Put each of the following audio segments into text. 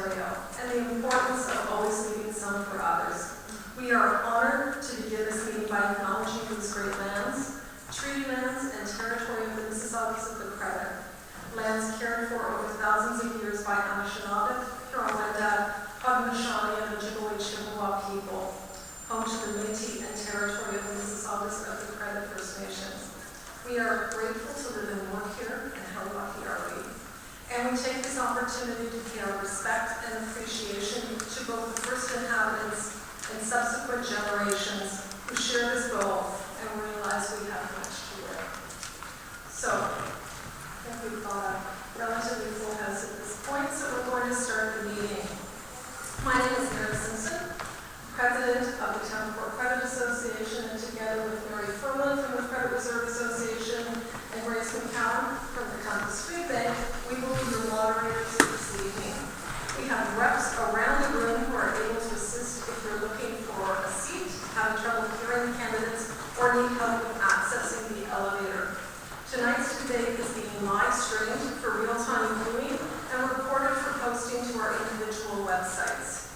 Ontario, and the importance of always leaving some for others. We are honored to begin this meeting by acknowledging these great lands, treaty lands, and territory of the Mississaugas of the Credit, lands cared for over thousands of years by Anishinaabe, Huron-Wendat, Haudenosaunee, and Ojibwe Chippewa people, home to the Métis and territory of the Mississaugas of the Credit First Nations. We are grateful to live and work here, and how lucky are we? And we take this opportunity to pay our respect and appreciation to both the first inhabitants and subsequent generations who share this goal and realize we have much to learn. So, I think we've got a relatively full house at this point, so we're going to start the meeting. My name is Mary Simpson, President of the Town Court Credit Association, and together with Mary Furlan from the Credit Reserve Association and Grace McCown from the Compass Food Bank, we will be your moderators this evening. We have reps around the room who are able to assist if you're looking for a seat, having trouble hearing the candidates, or need help with accessing the elevator. Tonight's debate is being live streamed for real-time viewing and recorded for posting to our individual websites.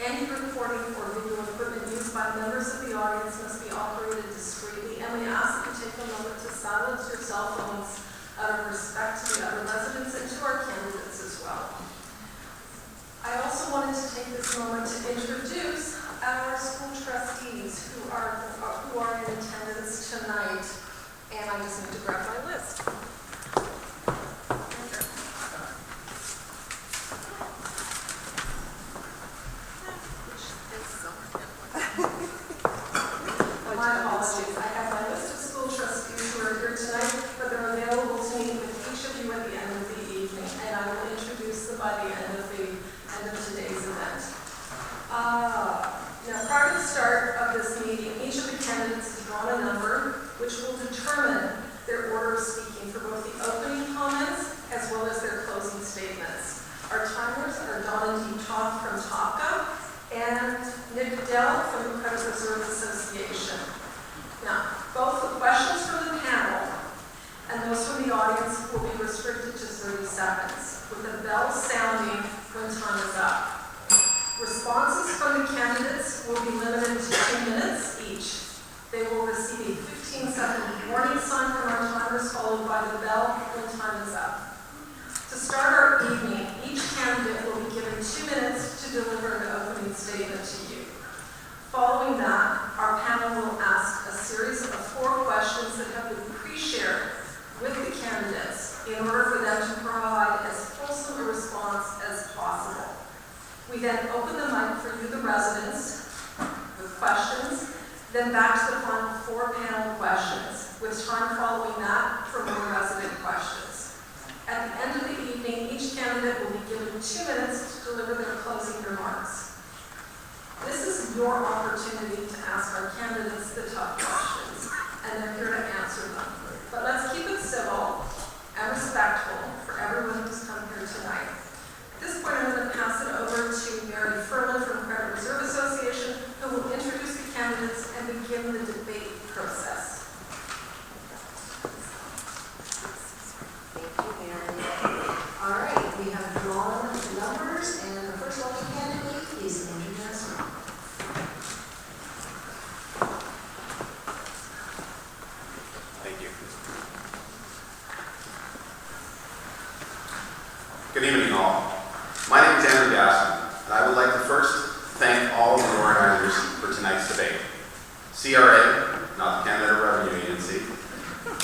Any recording or video equipment used by members of the audience must be operated discreetly, and we ask that you take a moment to silence your cell phones out of respect to the other residents and to our candidates as well. I also wanted to take this moment to introduce our school trustees who are in attendance tonight, and I just need to grab my list. My apologies. I have my list of school trustees who are here tonight, but they're available to meet with each of you at the end of the evening, and I will introduce them by the end of today's event. Now, prior to the start of this meeting, each of the candidates has drawn a number which will determine their order of speaking for both the opening comments as well as their closing statements. Our timers are Donna D. Toth from TOPCA and Nick Dell from the Credit Reserve Association. Now, both the questions from the panel and those from the audience will be restricted to 30 seconds, with the bell sounding when time is up. Responses from the candidates will be limited to 2 minutes each. They will receive a 15-second warning sign from our timers, followed by the bell when time is up. To start our evening, each candidate will be given 2 minutes to deliver an opening statement to you. Following that, our panel will ask a series of 4 questions that have been pre-shared with the candidates in order for them to provide as fulsome a response as possible. We then open the mic for you, the residents, with questions, then back to the final 4 panel questions, with time following that for more resident questions. At the end of the evening, each candidate will be given 2 minutes to deliver their closing remarks. This is your opportunity to ask our candidates the tough questions, and they're here to answer them. But let's keep it civil and respectful for everyone who's come here tonight. At this point, I'm going to pass it over to Mary Furlan from Credit Reserve Association, who will introduce the candidates and begin the debate process. Thank you, Mary. All right, we have drawn numbers, and the first lucky candidate is Andrew Johnson. Thank you. Good evening, all. My name is Andrew Gaston, and I would like to first thank all of the organizers for tonight's debate. CRA, not the Canada Revenue Agency,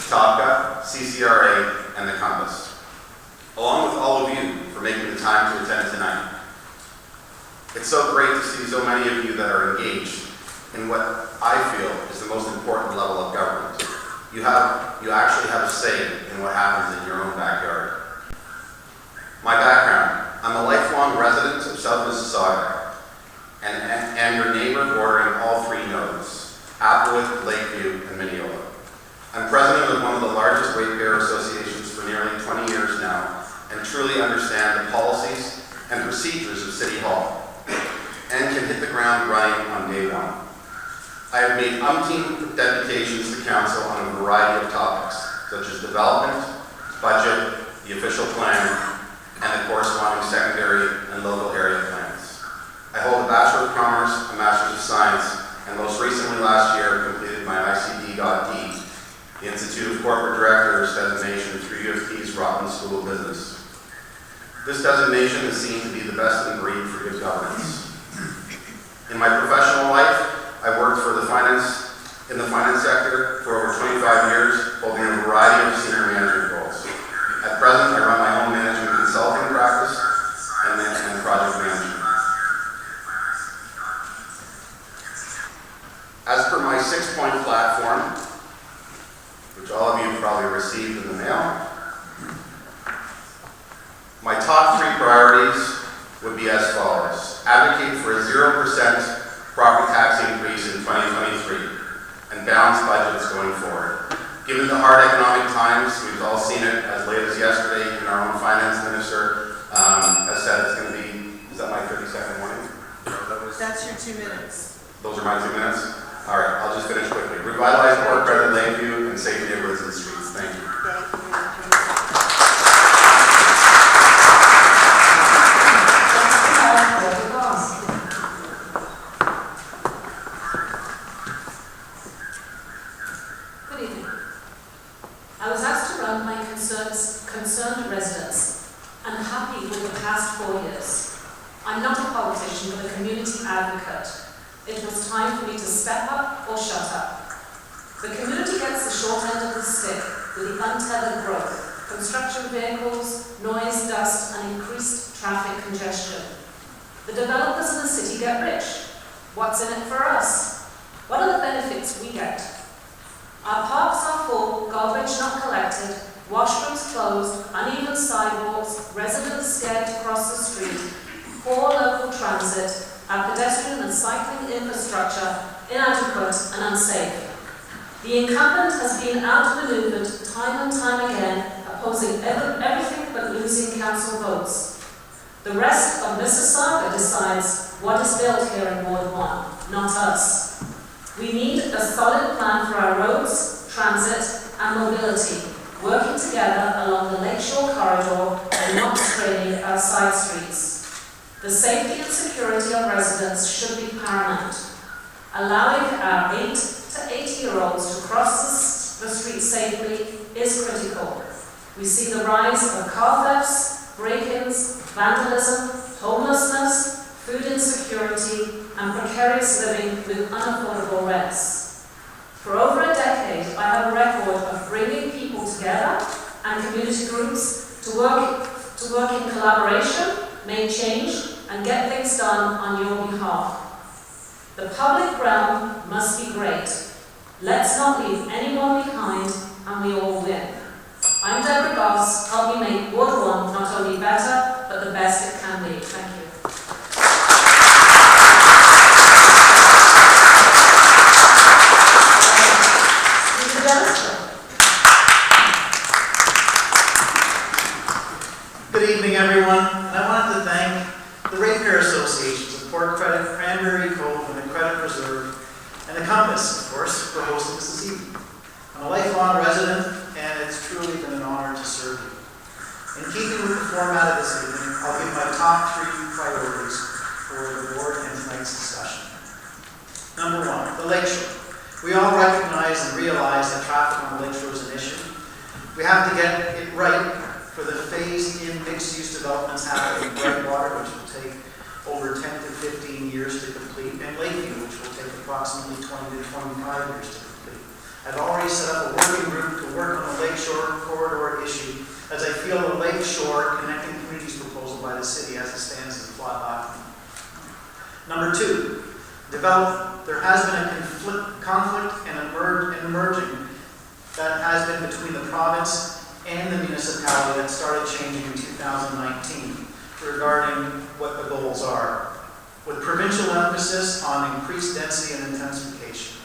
TOPCA, CCRA, and the Compass, along with all of you for making the time to attend tonight. It's so great to see so many of you that are engaged in what I feel is the most important level of government. You actually have a say in what happens in your own backyard. My background: I'm a lifelong resident of South Mississauga and your neighbor bordering all 3 nodes, Applewood, Lakeview, and Mineola. I'm president of one of the largest ratepayer associations for nearly 20 years now, and truly understand the policies and procedures of City Hall, and can hit the ground running on day 1. I have made umpteen deputations to council on a variety of topics, such as development, budget, the official plan, and the corresponding secondary and local area plans. I hold a Bachelor of Commerce, a Master's of Science, and most recently last year completed my ICD.D, the Institute of Corporate Directors designation through U of T's Rotman School of Business. This designation is seen to be the best in breed for good governance. In my professional life, I've worked in the finance sector for over 25 years, holding a variety of senior management roles. At present, I run my own management consulting practice and project management. As per my 6-point platform, which all of you probably received in the mail, my top 3 priorities would be as follows. Advocate for a 0% property tax increase in 2023 and balanced budgets going forward. Given the hard economic times, we've all seen it as late as yesterday, and our own finance minister has said it's going to be, is that my 30-second warning? That's your 2 minutes. Those are my 2 minutes? All right, I'll just finish quickly. Revitalize Port Credit Lakeview and safe neighborhoods and streets. Thank you. Good evening. I was asked to run my concerned residents. I'm happy with the past 4 years. I'm not a politician, but a community advocate. It was time for me to step up or shut up. The community gets the short end of the stick with the untethered growth, construction vehicles, noise, dust, and increased traffic congestion. The developers in the city get rich. What's in it for us? What are the benefits we get? Our parks are full, garbage not collected, washrooms closed, uneven sidewalks, residents scared to cross the street, poor local transit, our pedestrian and cycling infrastructure inadequate and unsafe. The incumbent has been outmaneuvered time and time again, opposing everything but losing council votes. The rest of Mississauga decides what is built here in Ward 1, not us. We need a solid plan for our roads, transit and mobility, working together along the Lakeshore corridor and not straining our side streets. The safety and security of residents should be paramount. Allowing our 8 to 80-year-olds to cross the street safely is critical. We see the rise of car thefts, break-ins, vandalism, homelessness, food insecurity, and precarious living with unaffordable rents. For over a decade, I have a record of bringing people together and community groups to work in collaboration, make change, and get things done on your behalf. The public realm must be great. Let's not leave anyone behind, and we all win. I'm Deborah Goss, helping make Ward 1 not only better, but the best it can be. Thank you. Good evening, everyone. And I wanted to thank the Ratepayers Associations of Port Credit, Cranberry, Cove, and the Credit Reserve, and the Compass, of course, for hosting us this evening. I'm a lifelong resident, and it's truly been an honor to serve you. In keeping with the format of this evening, I'll give my top 3 priorities for the board and tonight's discussion. Number 1, the Lakeshore. We all recognize and realize that traffic on the Lakeshore is an issue. We have to get it right for the phased-in mixed-use developments happening in Brightwater, which will take over 10 to 15 years to complete, and Lakeview, which will take approximately 20 to 25 years to complete. I've already set up a working group to work on the Lakeshore corridor issue, as I feel the Lakeshore Connecting Communities proposal by the city as it stands is a flawed document. Number 2, development. There has been a conflict and emerging that has been between the province and the municipality that started changing in 2019 regarding what the goals are, with provincial emphasis on increased density and intensification.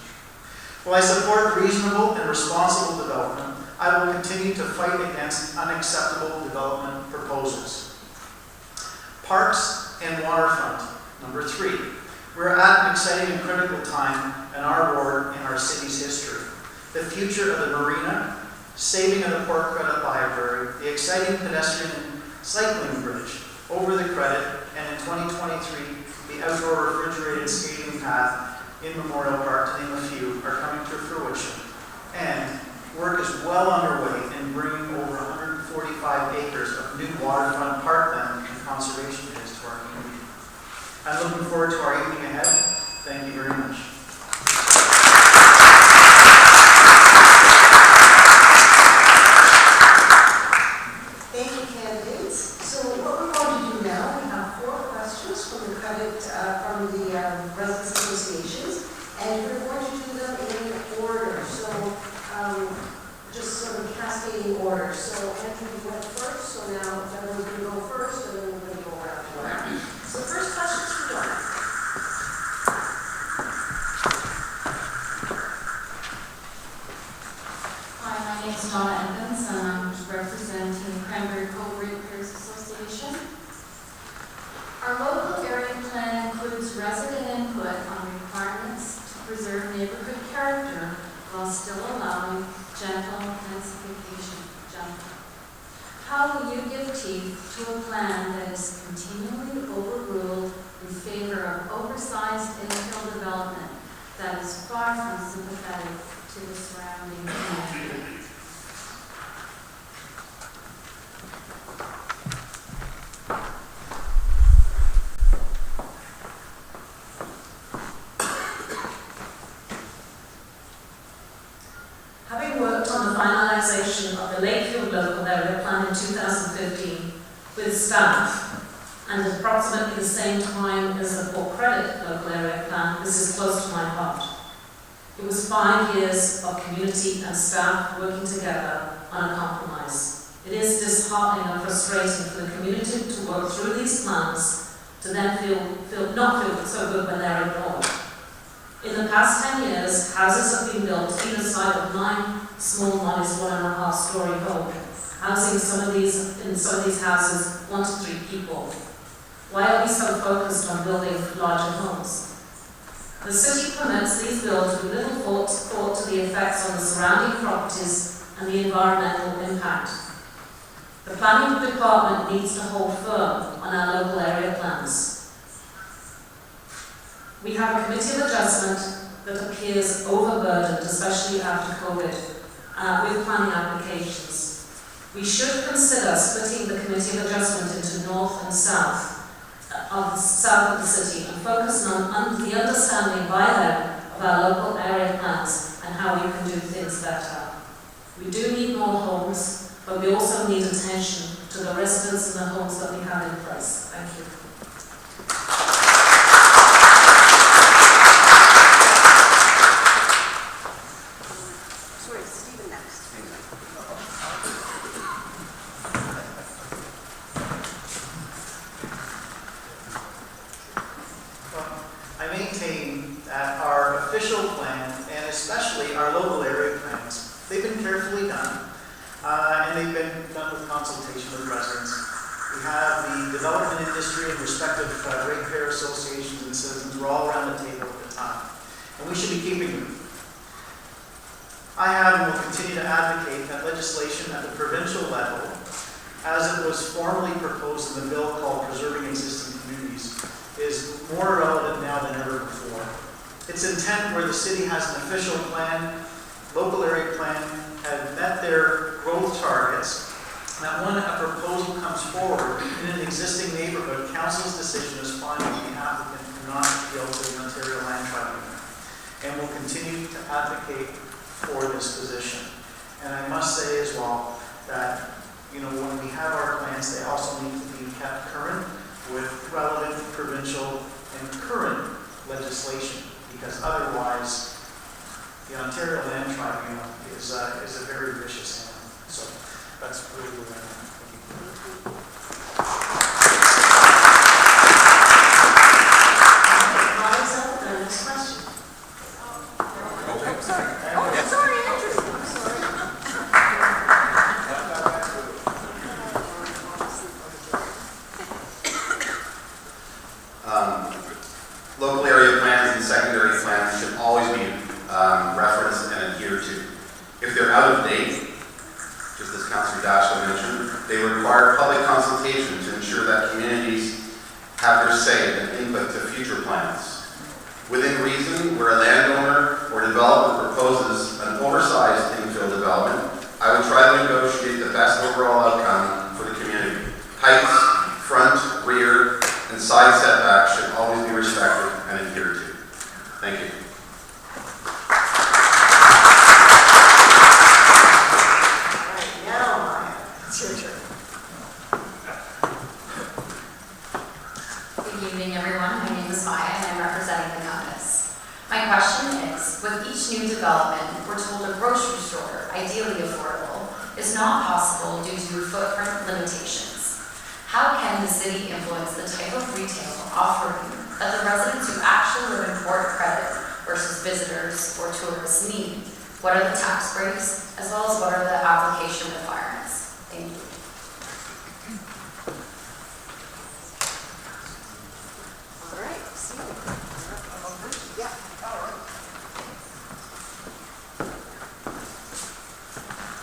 While I support reasonable and responsible development, I will continue to fight against unacceptable development proposals. Parks and waterfront. Number 3. We're at an exciting and critical time in our ward in our city's history. The future of the marina, saving of the Port Credit Library, the exciting pedestrian and cycling bridge over the credit, and in 2023, the outdoor refrigerated skating path in Memorial Park, to name a few, are coming to fruition. And work is well underway in bringing over 145 acres of new waterfront parkland and conservation areas to our community. I'm looking forward to our evening ahead. Thank you very much. Thank you, candidates. So what we're going to do now, we have 4 questions from the residents associations, and we're going to do them in order. So just sort of cascading order. So Andrew, you went first, so now everyone's going to go first, and then we're going to go around. So the first question is for Dawn. Hi, my name is Donna Evans, and I'm representing Cranberry Cove Ratepayers Association. Our local area plan includes resident input on requirements to preserve neighborhood character while still allowing gentle densification. How will you give teeth to a plan that is continually overruled in favor of oversized infill development that is far from sympathetic to the surrounding community? Having worked on the finalisation of the Lakefield local area plan in 2015 with staff, and at approximately the same time as the Port Credit local area plan, this is close to my heart. It was 5 years of community and staff working together on a compromise. It is disheartening and frustrating for the community to work through these plans to then not feel so good when they're ignored. In the past 10 years, houses have been built either side of 9 small, modest 1.5-story homes, housing in some of these houses 1 to 3 people. Why are we so focused on building larger homes? The city permits these builds with little thought to the effects on the surrounding properties and the environmental impact. The planning department needs to hold firm on our local area plans. We have a committee of adjustment that appears overburdened, especially after COVID, with planning applications. We should consider splitting the committee of adjustment into north and south of the city and focus on the understanding by them of our local area plans and how we can do things better. We do need more homes, but we also need attention to the residents and the homes that we have in place. Thank you. I maintain that our official plan, and especially our local area plans, they've been carefully done, and they've been done with consultation with residents. We have the development industry and respective ratepayer associations and citizens were all around the table at the time, and we should be keeping them. I have and will continue to advocate that legislation at the provincial level, as it was formally proposed in the bill called Preserving Existing Communities, is more relevant now than ever before. Its intent, where the city has an official plan, local area plan, have met their growth targets, that when a proposal comes forward in an existing neighborhood, council's decision is final. The applicant cannot appeal to the Ontario Land Tribunal, and will continue to advocate for this position. And I must say as well that, when we have our plans, they also need to be kept current with relevant provincial and current legislation, because otherwise the Ontario Land Tribunal is a very vicious animal. So that's really where I'm at. Thank you. Next question. Sorry, Andrew. I'm sorry. Local area plans and secondary plans should always be referenced and adhered to. If they're out of date, just as Councillor Dashler mentioned, they require public consultation to ensure that communities have their say and input to future plans. Within reason, where a landowner or developer proposes an oversized infill development, I would try to negotiate the best overall outcome for the community. Heights, front, rear, and side setbacks should always be respected and adhered to. Thank you. Good evening, everyone. My name is Maya, and I'm representing the Compass. My question is, with each new development, we're told a grocery store, ideally affordable, is not possible due to footprint limitations. How can the city influence the type of retail offering that the residents who actually live in Port Credit versus visitors or tourists need? What are the tax breaks, as well as what are the application requirements? Thank you. All right, see you. Yeah, all right.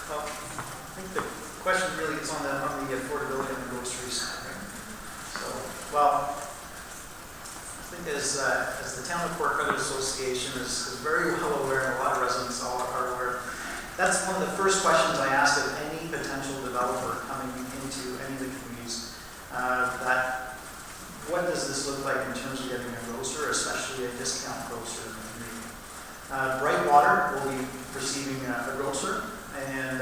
Well, I think the question really is on the affordability of the groceries. Right? So, well, I think as the Town of Port Credit Association is very well aware, and a lot of residents are aware, that's one of the first questions I ask of any potential developer coming into any of the communities. That what does this look like in terms of getting a grocer, especially a discount grocer in the community? Brightwater will be receiving a grocer, and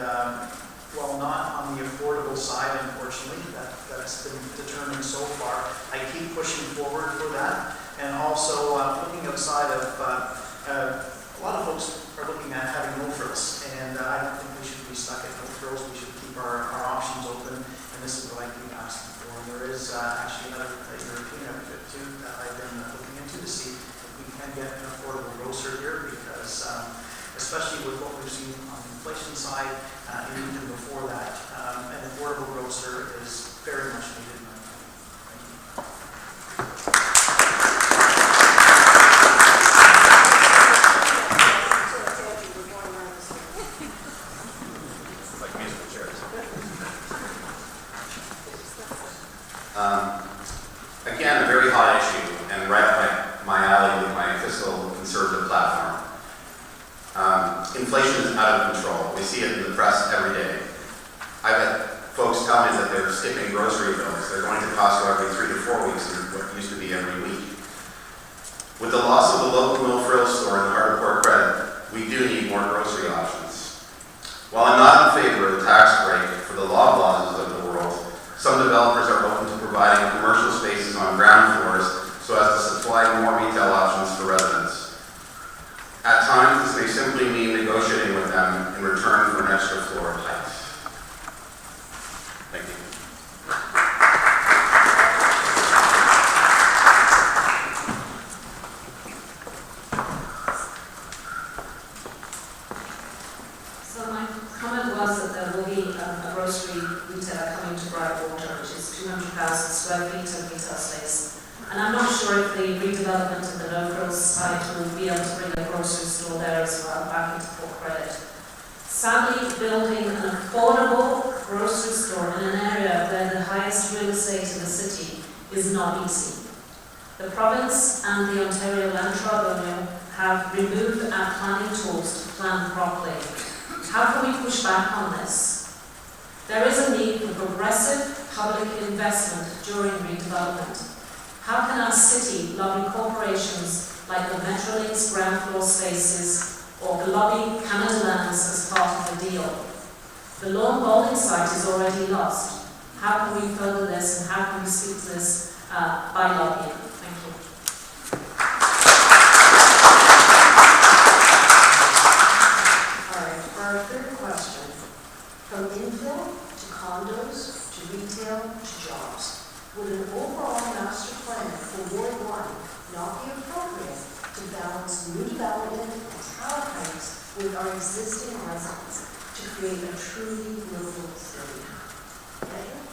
while not on the affordable side, unfortunately, that's been determined so far, I keep pushing forward for that. And also looking outside of, a lot of folks are looking at having no frills, and I don't think we should be stuck at no frills. We should keep our options open, and this is what I keep asking for. And there is actually another European outfit too that I've been looking into to see if we can get an affordable grocer here, because especially with what we've seen on the inflation side, and even before that, an affordable grocer is very much needed in our community. Thank you. Again, a very hot issue, and right up my alley with my fiscal conservative platform. Inflation is out of control. We see it in the press every day. I've had folks tell me that they're skipping grocery bills. They're going to Costco every 3 to 4 weeks, and what used to be every week. With the loss of the local no frills store in the heart of Port Credit, we do need more grocery options. While I'm not in favor of the tax break for the Loblaws of the world, some developers are open to providing commercial spaces on ground floors so as to supply more retail options for residents. At times, this may simply mean negotiating with them in return for an extra floor of height. Thank you. So my comment was that there will be a grocery retailer coming to Brightwater, which is 200,000 square feet of retail space. And I'm not sure if the redevelopment of the no-frills site will be able to bring a grocery store there as well, back into Port Credit. Sadly, building an affordable grocery store in an area where the highest real estate in the city is not easy. The province and the Ontario Land Tribunal have removed our planning tools to plan properly. How can we push back on this? There is a need for progressive public investment during redevelopment. How can our city lobby corporations like the Metrolinx ground floor spaces or lobby Canada Lands as part of the deal? The lawn bowling site is already lost. How can we further this, and how can we speak to this by lobbying? Thank you. All right, for our third question, from infill to condos to retail to jobs, would an overall master plan for Ward 1 not be appropriate to balance new development and tower heights with our existing residents to create a truly livable city? Andrew?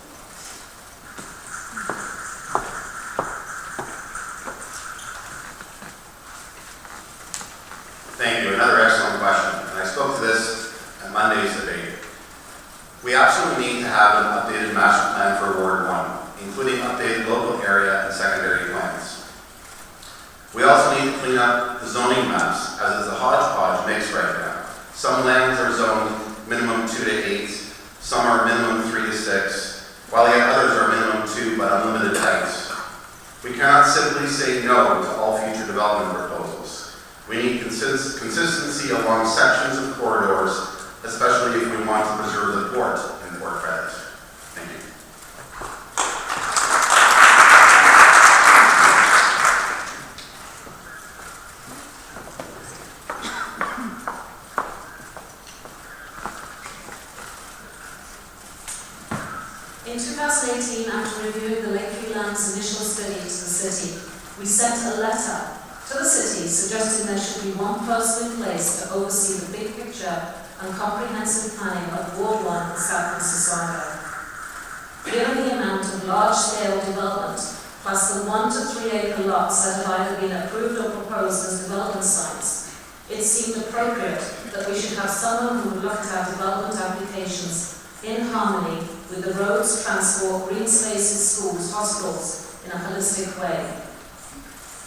Thank you. Another excellent question. And I spoke to this at Monday's debate. We absolutely need to have an updated master plan for Ward 1, including updated local area and secondary plans. We also need to clean up the zoning maps, as it's a hodgepodge mix right now. Some lands are zoned minimum 2 to 8, some are minimum 3 to 6, while yet others are minimum 2 but unlimited heights. We cannot simply say no to all future development proposals. We need consistency along sections of corridors, especially if we want to preserve the port in Port Credit. Thank you. In 2018, after reviewing the Lakeview Land's initial study to the city, we sent a letter to the city suggesting there should be one person in place to oversee the big picture and comprehensive planning of Ward 1 in South Mississauga. Given the amount of large-scale development, plus the 1 to 3 acre lots that have either been approved or proposed as development sites, it seemed appropriate that we should have someone who would look at our development applications in harmony with the roads, transport, green spaces, schools, hospitals in a holistic way.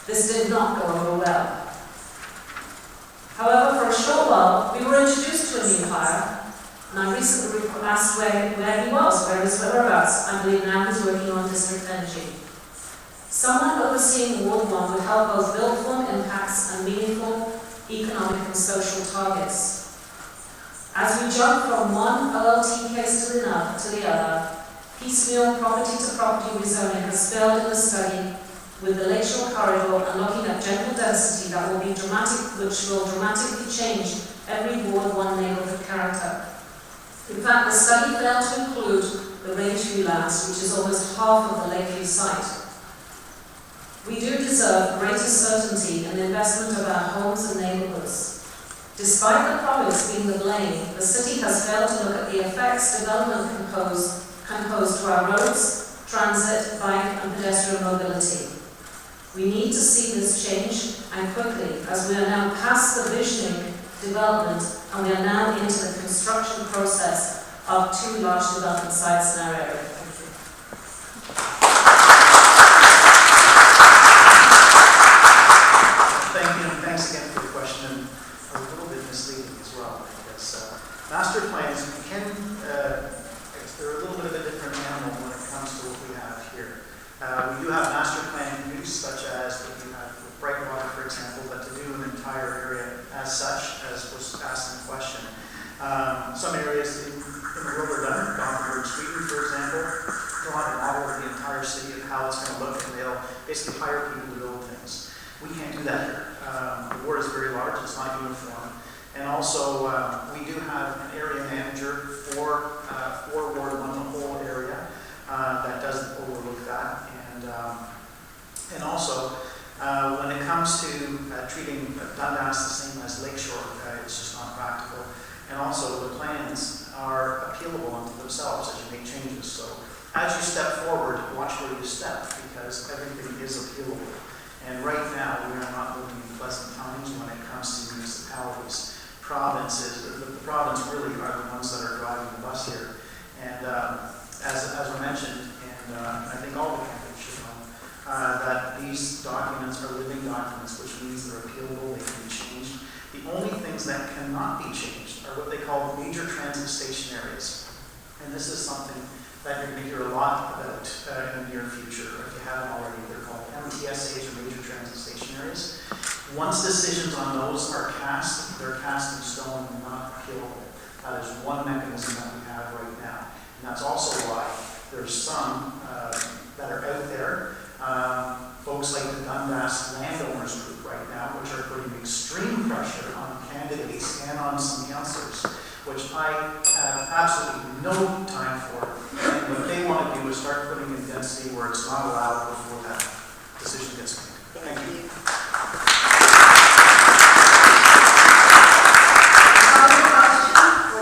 This did not go over well. However, for a short while, we were introduced to a new hire, and I recently asked where he was, where his whereabouts. I believe now he's working on district energy. Someone overseeing Ward 1 would help both build form impacts and meaningful economic and social targets. As we jump from one OLT case to the other, piecemeal property-to-property rezoning has failed in the study with the Lakeshore Corridor and looking at general density that will be dramatic, which will dramatically change every Ward 1 neighbourhood character. In fact, the study failed to include the Ratepayers lands, which is almost half of the Lakeview site. We do deserve greater certainty in the investment of our homes and neighbourhoods. Despite the province being the blame, the city has failed to look at the effects development can pose to our roads, transit, bike and pedestrian mobility. We need to see this change, and quickly, as we are now past the visioning development and we are now into the construction process of 2 large development sites in our area. Thank you, and thanks again for the question. A little bit misleading as well, because master plans they're a little bit of a different animal when it comes to what we have here. We do have master plan use, such as what we have with Brightwater, for example, but to do an entire area as such, as was asked in the question. Some areas in the world are done, Gothenburg, Sweden, for example, they'll have a model of the entire city of how it's going to look, and they'll basically hire people to build things. We can't do that here. The ward is very large, it's not uniform. And also, we do have an area manager for Ward 1, the whole area, that doesn't overlook that. And also, when it comes to treating Dundas the same as Lakeshore, it's just not practical. And also, the plans are appealable unto themselves as you make changes. So, as you step forward, watch where you step, because everything is appealable. And right now, we are not living in pleasant times when it comes to municipalities. Provinces, the province really are the ones that are driving the bus here. And as I mentioned, and I think all the candidates should know, that these documents are living documents, which means they're appealable, they can be changed. The only things that cannot be changed are what they call major transit station areas. And this is something that you're going to hear a lot about in the near future. If you haven't already, they're called MTSAs, or major transit station areas. Once decisions on those are cast, they're cast in stone and not appealable. That is one mechanism that we have right now. And that's also why there's some that are out there, folks like the Dundas landowners group right now, which are putting extreme pressure on candidates and on some councillors, which I have absolutely no time for. And what they want to do is start putting in density where it's not allowed before that decision gets made. Thank you.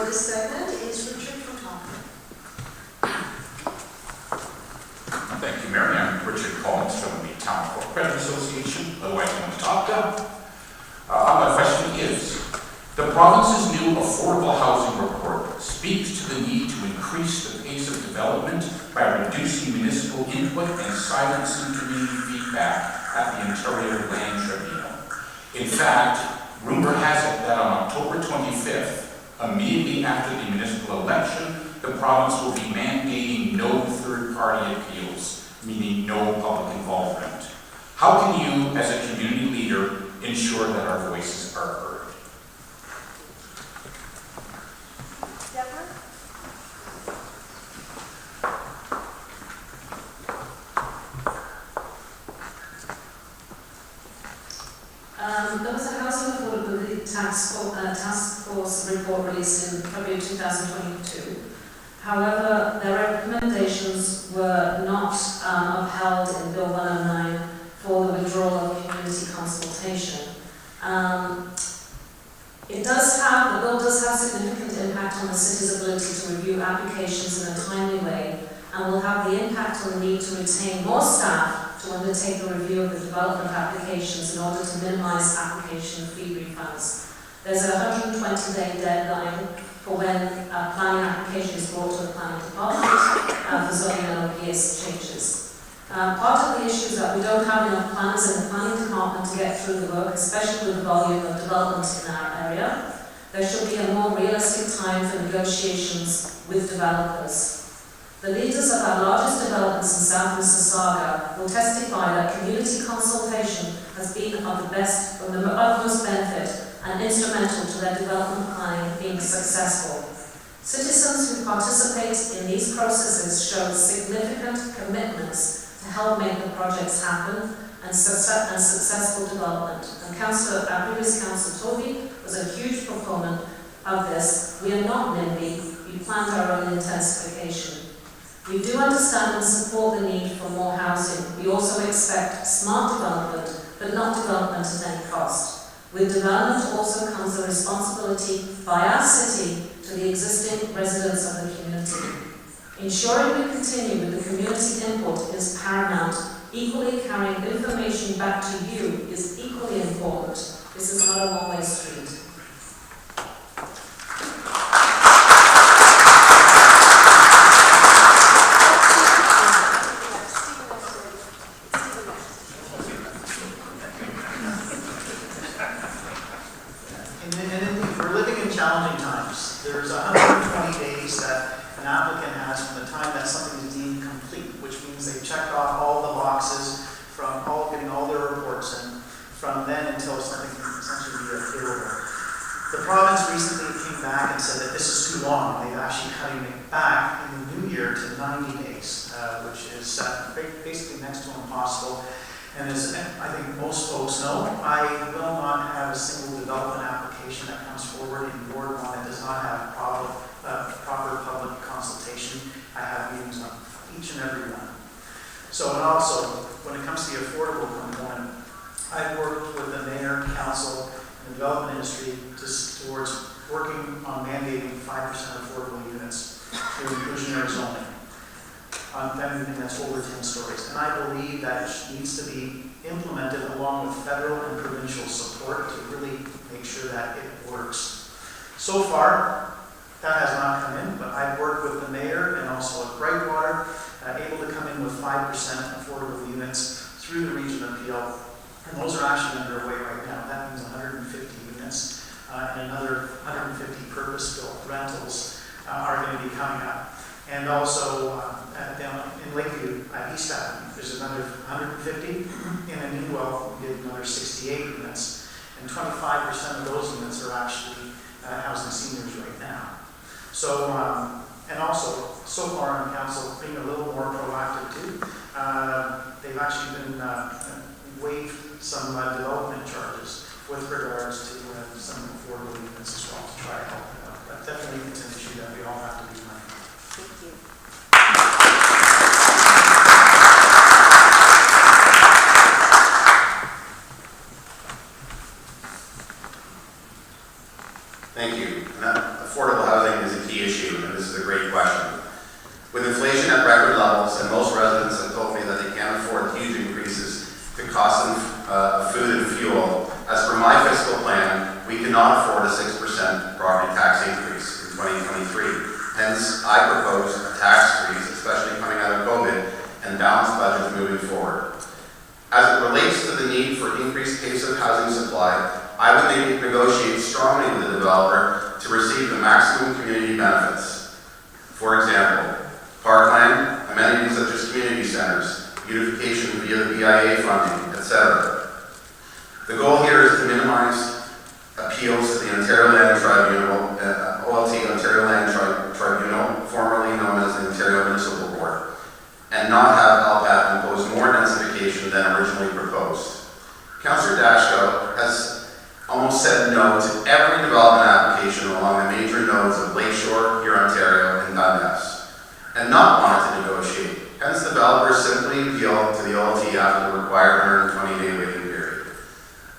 This segment is Richard from TOPCA. Thank you, Mary. I'm Richard Collins from the Town Port Credit Association, otherwise known as TOPCA. My question is, The province's new affordable housing report speaks to the need to increase the pace of development by reducing municipal input and silencing community feedback at the Ontario Land Tribunal. In fact, rumor has it that on October 25th, immediately after the municipal election, the province will be mandating no third-party appeals, meaning no public involvement. How can you, as a community leader, ensure that our voices are heard? There was a housing affordability task force report released in February 2022. However, their recommendations were not upheld in Bill 109 for the withdrawal of community consultation. The bill does have significant impact on the city's ability to review applications in a timely way, and will have the impact on the need to retain more staff to undertake the review of the development applications in order to minimise application fee refunds. There's a 120-day deadline for when a planning application is brought to the planning department for zoning and OPS changes. Part of the issue is that we don't have enough planners in the planning department to get through the work, especially with the volume of development in our area. There should be a more realistic time for negotiations with developers. The leaders of our largest developments in South Mississauga will testify that community consultation has been of the utmost benefit and instrumental to their development planning being successful. Citizens who participate in these processes show significant commitments to help make the projects happen and successful development. And our previous Councillor Toby was a huge proponent of this. We are not NIMBY, we planned our own intensification. We do understand and support the need for more housing. We also expect smart development, but not development at any cost. With development also comes the responsibility by our city to the existing residents of the community. Ensuring we continue with the community input is paramount. Equally, carrying information back to you is equally important. This is not a one-way street. We're living in challenging times. There's 120 days that an applicant has from the time that something is deemed complete, which means they've checked off all the boxes from getting all their reports in, from then until something can essentially be appealable. The province recently came back and said that this is too long. They're actually cutting it back in the new year to 90 days, which is basically next to impossible. And as I think most folks know, I will not have a single development application that comes forward in Ward 1 that does not have proper public consultation. I have meetings on each and every one. So, and also, when it comes to the affordable component, I've worked with the mayor, council, and the development industry towards working on mandating 5% affordable units through inclusionary zoning on anything that's over 10 stories. And I believe that it needs to be implemented along with federal and provincial support to really make sure that it works. So far, that has not come in, but I've worked with the mayor and also at Brightwater, able to come in with 5% affordable units through the region appeal. And those are actually underway right now. That means 150 units and another 150 purpose-built rentals are going to be coming up. And also down in Lakeview, East Avenue, there's another 150. In Anewell, we did another 68 units. And 25% of those units are actually housing seniors right now. So, and also, so far on council, being a little more proactive too. They've actually been waived some development charges with regards to some affordable units as well to try to help them out. But definitely it's an issue that we all have to be mindful. Thank you. Thank you. Affordable housing is a key issue, and this is a great question. With inflation at record levels, and most residents have told me that they can't afford huge increases to cost of food and fuel, as per my fiscal plan, we cannot afford a 6% property tax increase in 2023. Hence, I propose a tax freeze, especially coming out of COVID, and balanced budgets moving forward. As it relates to the need for increased pace of housing supply, I would negotiate strongly with the developer to receive the maximum community benefits. For example, parkland, amenities such as community centers, beautification via the BIA funding, etc. The goal here is to minimize appeals to the Ontario Land Tribunal, OLT Ontario Land Tribunal, formerly known as the Ontario Municipal Board, and not have LPAT impose more densification than originally proposed. Councillor Dashko has almost said no to every development application along the major nodes of Lakeshore, Ontario, and Dundas, and not wanted to negotiate. Hence, developers simply appeal to the OLT after the required 120-day waiting period.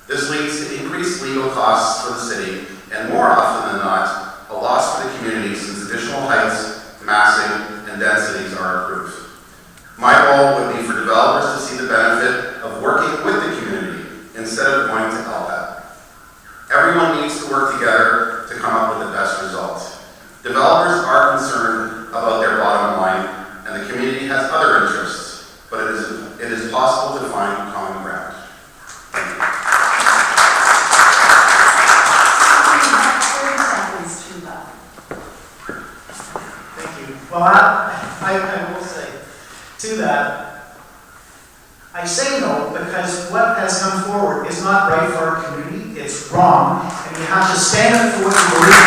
This leads to increased legal costs for the city, and more often than not, a loss for the community since additional heights, massing, and densities are approved. My goal would be for developers to see the benefit of working with the community instead of going to LPAT. Everyone needs to work together to come up with the best result. Developers are concerned about their bottom line, and the community has other interests, but it is possible to find common ground. Thank you. Thank you. Well, I will say to that, I say no because what has come forward is not right for our community, it's wrong, and you have to stand up for what you believe in.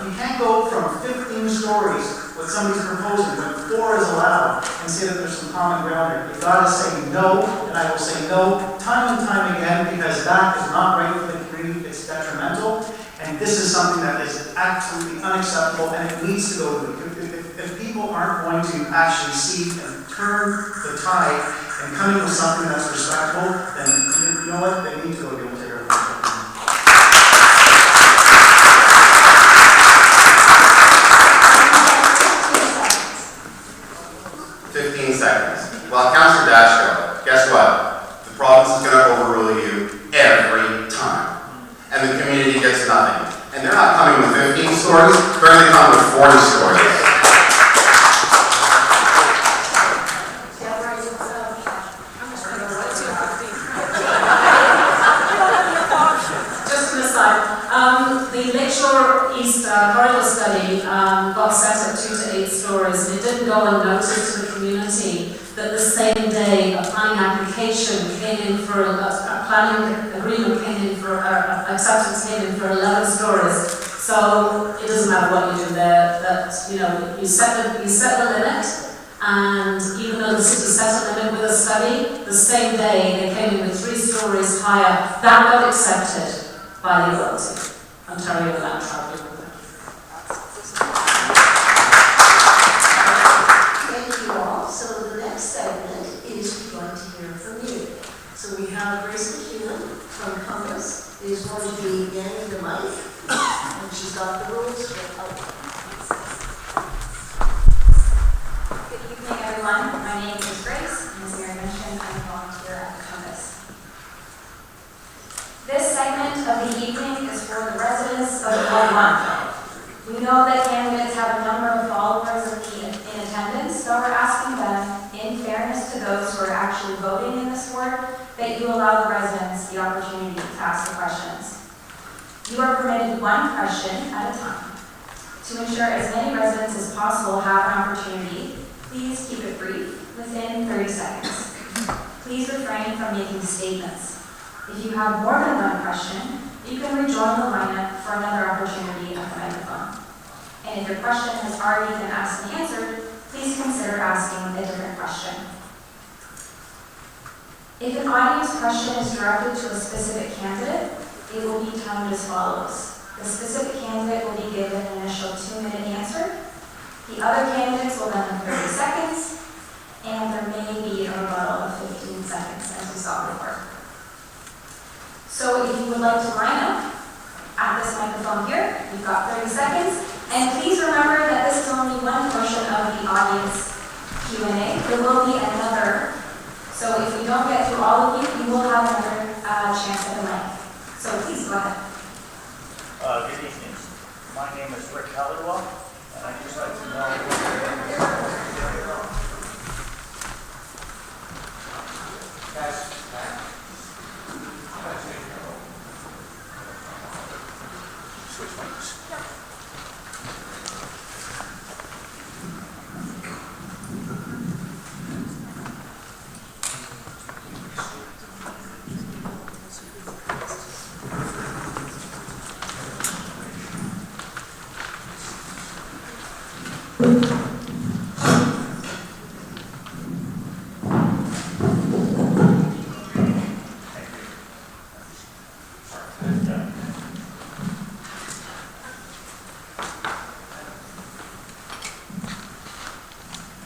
You can't go from 15 stories, what somebody's proposing, when 4 is allowed, and say that there's some common ground there. You've got to say no, and I will say no time and time again, because that is not right for the community, it's detrimental, and this is something that is absolutely unacceptable, and it needs to go to if people aren't going to actually see and turn the tide and come in with something that's respectable, then you know what? They need to go deal with it. 15 seconds. Well, Councillor Dashko, guess what? The province is going to overrule you every time. And the community gets nothing. And they're not coming with 15 stories, they're going to come with 40 stories. The Lakeshore East corridor study got set at 2 to 8 stories, and it didn't go unnoticed to the community that the same day a planning application came in for a planning agreement came in for acceptance came in for 11 stories. So it doesn't matter what you do there. That you set the limit, and even though the city set a limit with a study, the same day they came in with 3 stories higher. That got accepted by the OLT. Ontario Land Tribunal. Thank you all. So the next segment is we'd like to hear from you. So we have Grace McEwen from Compass is going to be manning the mic, and she's got the rules for Good evening, everyone. My name is Grace, and as Mary mentioned, I'm a volunteer at Compass. This segment of the evening is for the residents of Ward 1. We know that candidates have a number of followers in attendance, so we're asking them, in fairness to those who are actually voting in this ward, that you allow the residents the opportunity to ask the questions. You are permitted 1 question at a time. To ensure as many residents as possible have an opportunity, please keep it brief, within 30 seconds. Please refrain from making statements. If you have more than 1 question, you can rejoin the lineup for another opportunity at the microphone. And if your question has already been asked and answered, please consider asking a different question. If an audience question is directed to a specific candidate, it will be timed as follows. The specific candidate will be given an initial 2-minute answer. The other candidates will then have 30 seconds, and there may be a rebuttal of 15 seconds, as we saw before. So if you would like to line up at this microphone here, you've got 30 seconds. And please remember that this is only one portion of the audience Q&A. There will be another So if we don't get through all of you, you will have another chance at the mic. So please go ahead. Good evening. My name is Rick Halliwell, and I'd just like to know Switch mics.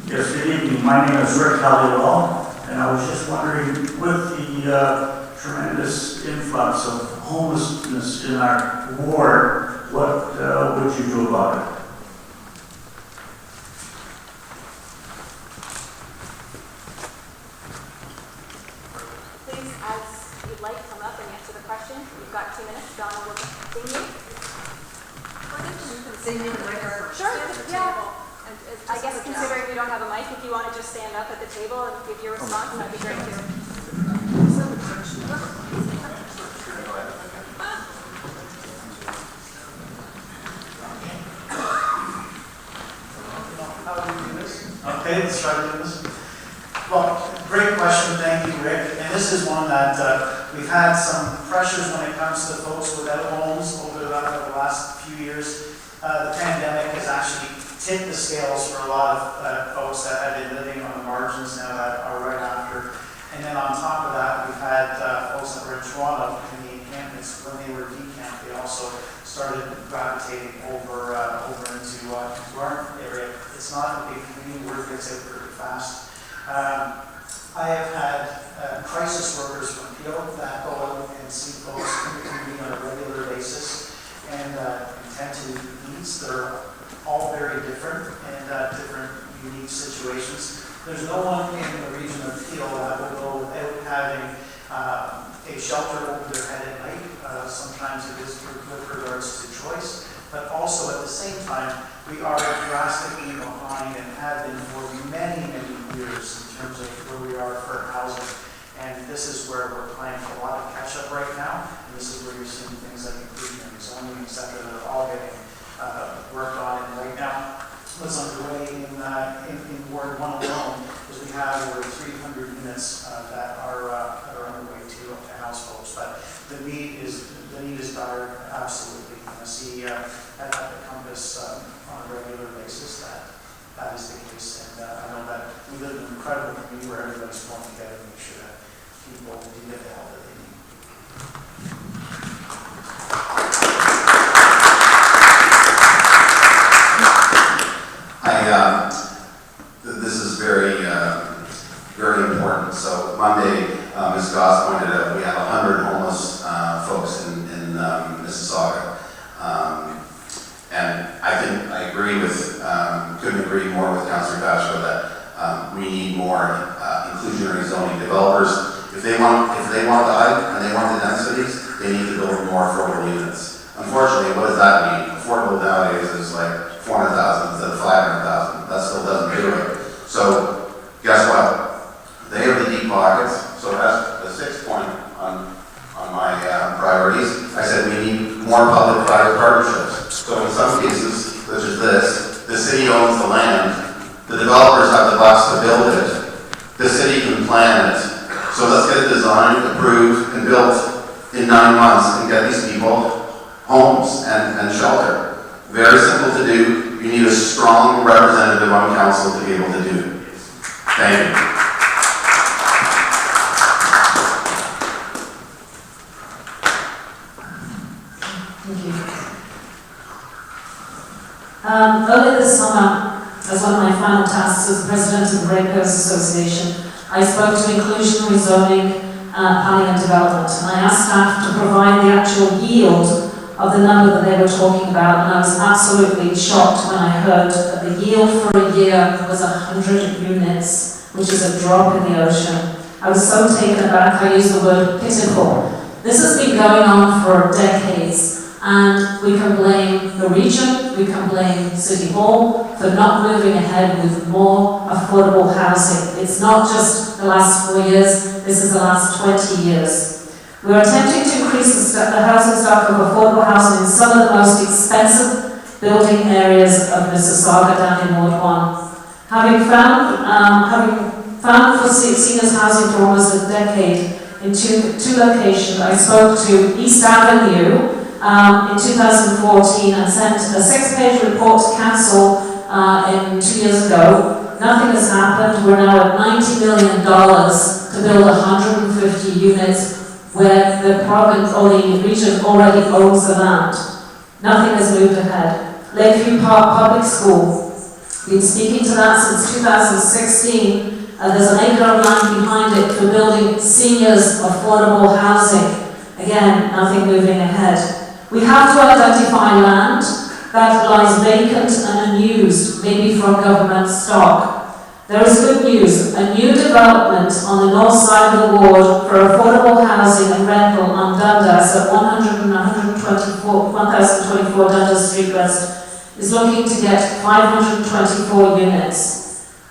Yes, good evening. My name is Rick Halliwell, and I was just wondering, with the tremendous influx of homelessness in our ward, what would you do about it? Please, as you'd like, come up and answer the question. You've got 2 minutes. Donna will sing you. Sing you like our Sure, yeah. And it's I just guess put down. considering you don't have a mic, if you want to just stand up at the table and give your response, that'd be great too. How do we do this? Okay, let's try to do this. Well, great question, thank you, Rick. And this is one that we've had some pressures when it comes to folks without homes over the last few years. The pandemic has actually tipped the scales for a lot of folks that had been living on the margins now that are right after. And then on top of that, we've had folks that were in Toronto in the encampments. When they were decamped, they also started gravitating over into our area. It's not a big community, word gets out pretty fast. I have had crisis workers from PO that go out and see folks in the community on a regular basis and tend to meet needs. They're all very different and different unique situations. There's no one in the region of PO that will go without having a shelter over their head at night. Sometimes it is with regards to choice, but also at the same time, we are drastically behind and have been for many, many years in terms of where we are for housing. And this is where we're playing a lot of catch up right now. And this is where you're seeing things like inclusion and zoning, et cetera, that are all getting worked on. And right now, what's underway in Ward 1 alone is we have over 300 units that are underway to house folks. But the need is dire, absolutely. And I see at the Compass on a regular basis that is the case. And I know that we live in an incredible community where everybody's pulling together to make sure that people do get the help that they need. This is very, very important. So Monday, Ms. Goss pointed out we have 100 homeless folks in Mississauga. And I think I agree with, couldn't agree more with Councillor Bashko that we need more inclusionary zoning developers. If they want the height and they want the densities, they need to build more affordable units. Unfortunately, what does that mean? Affordable nowadays is like 400,000 instead of 500,000. That still doesn't do it. So guess what? They have the deep pockets. So that's the 6th point on my priorities. I said we need more public-private partnerships. So in some cases, such as this, the city owns the land. The developers have the bucks to build it. The city can plan it. So let's get it designed, approved, and built in 9 months and get these people homes and shelter. Very simple to do. You need a strong representative on council to be able to do it. Thank you. Thank you. Earlier this summer, as one of my final tasks as president of the Ratepayers Association, I spoke to inclusionary zoning, planning and development, and I asked staff to provide the actual yield of the number that they were talking about, and I was absolutely shocked when I heard that the yield for a year was 100 units, which is a drop in the ocean. I was so taken aback, I used the word pitiful. This has been going on for decades, and we can blame the region, we can blame City Hall for not moving ahead with more affordable housing. It's not just the last 4 years, this is the last 20 years. We're attempting to increase the housing stock of affordable housing in some of the most expensive building areas of Mississauga down in Ward 1. Having found for seniors housing for almost a decade in two locations, I spoke to East Avenue in 2014 and sent a 6-page report to council 2 years ago. Nothing has happened. We're now at $90 million to build 150 units where the province or the region already owns the land. Nothing has moved ahead. Lakeview Park Public School, been speaking to that since 2016. There's an acre of land behind it for building seniors affordable housing. Again, nothing moving ahead. We have to identify land that lies vacant and unused, maybe from government stock. There is good news. A new development on the north side of the ward for affordable housing and rental on Dundas at 1024 Dundas Street West is looking to get 524 units.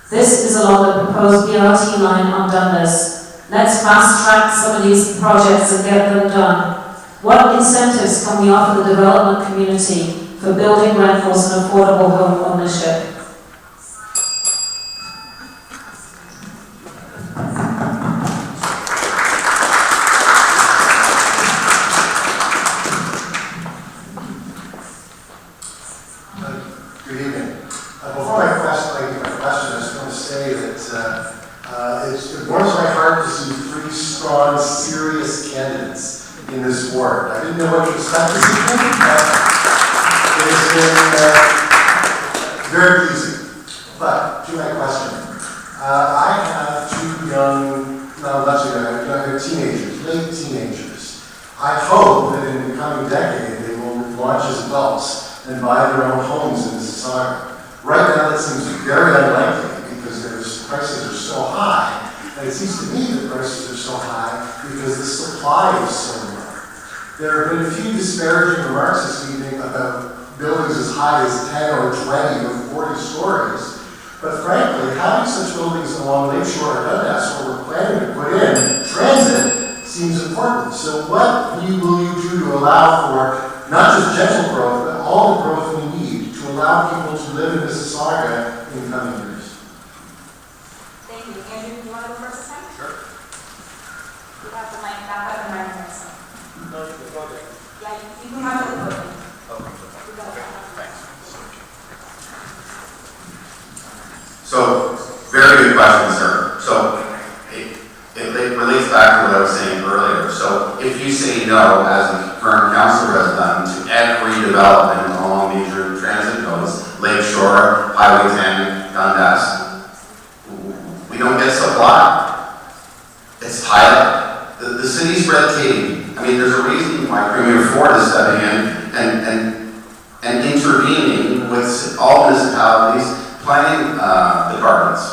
This is along the proposed BRT line on Dundas. Let's fast track some of these projects and get them done. What incentives can we offer the development community for building rentals and affordable home ownership? Good evening. Before I give my question, I just want to say that it warms my heart to see 3 strong, serious candidates in this ward. I didn't know what to expect this evening, but it has been very pleasing. But to my question, I have 2 young, no, not too young, teenagers, late teenagers. I hope that in the coming decade they will launch as adults and buy their own homes in Mississauga. Right now that seems very unlikely because prices are so high, and it seems to me that prices are so high because the supply is so low. There have been a few disparaging remarks this evening about buildings as high as 10 or 20 or 40 stories, but frankly, having such buildings along Lakeshore or Dundas where we're planning to put in transit seems important. So what will you do to allow for not just gentle growth, but all the growth we need to allow people to live in Mississauga in the coming years? Thank you. Andrew, do you want to go first this time? Sure. You have the mic, back up and right next time. No, you can go there. Yeah, you can have the podium. Thanks. So, very good question, sir. So, it relates back to what I was saying earlier. So, if you say no, as the current councillor has done, to every development along major transit nodes, Lakeshore, Highway 10, Dundas, we don't get supply. It's tied up. The city's red tape. I mean, there's a reason why Premier Ford is stepping in and intervening with all municipalities, planning departments.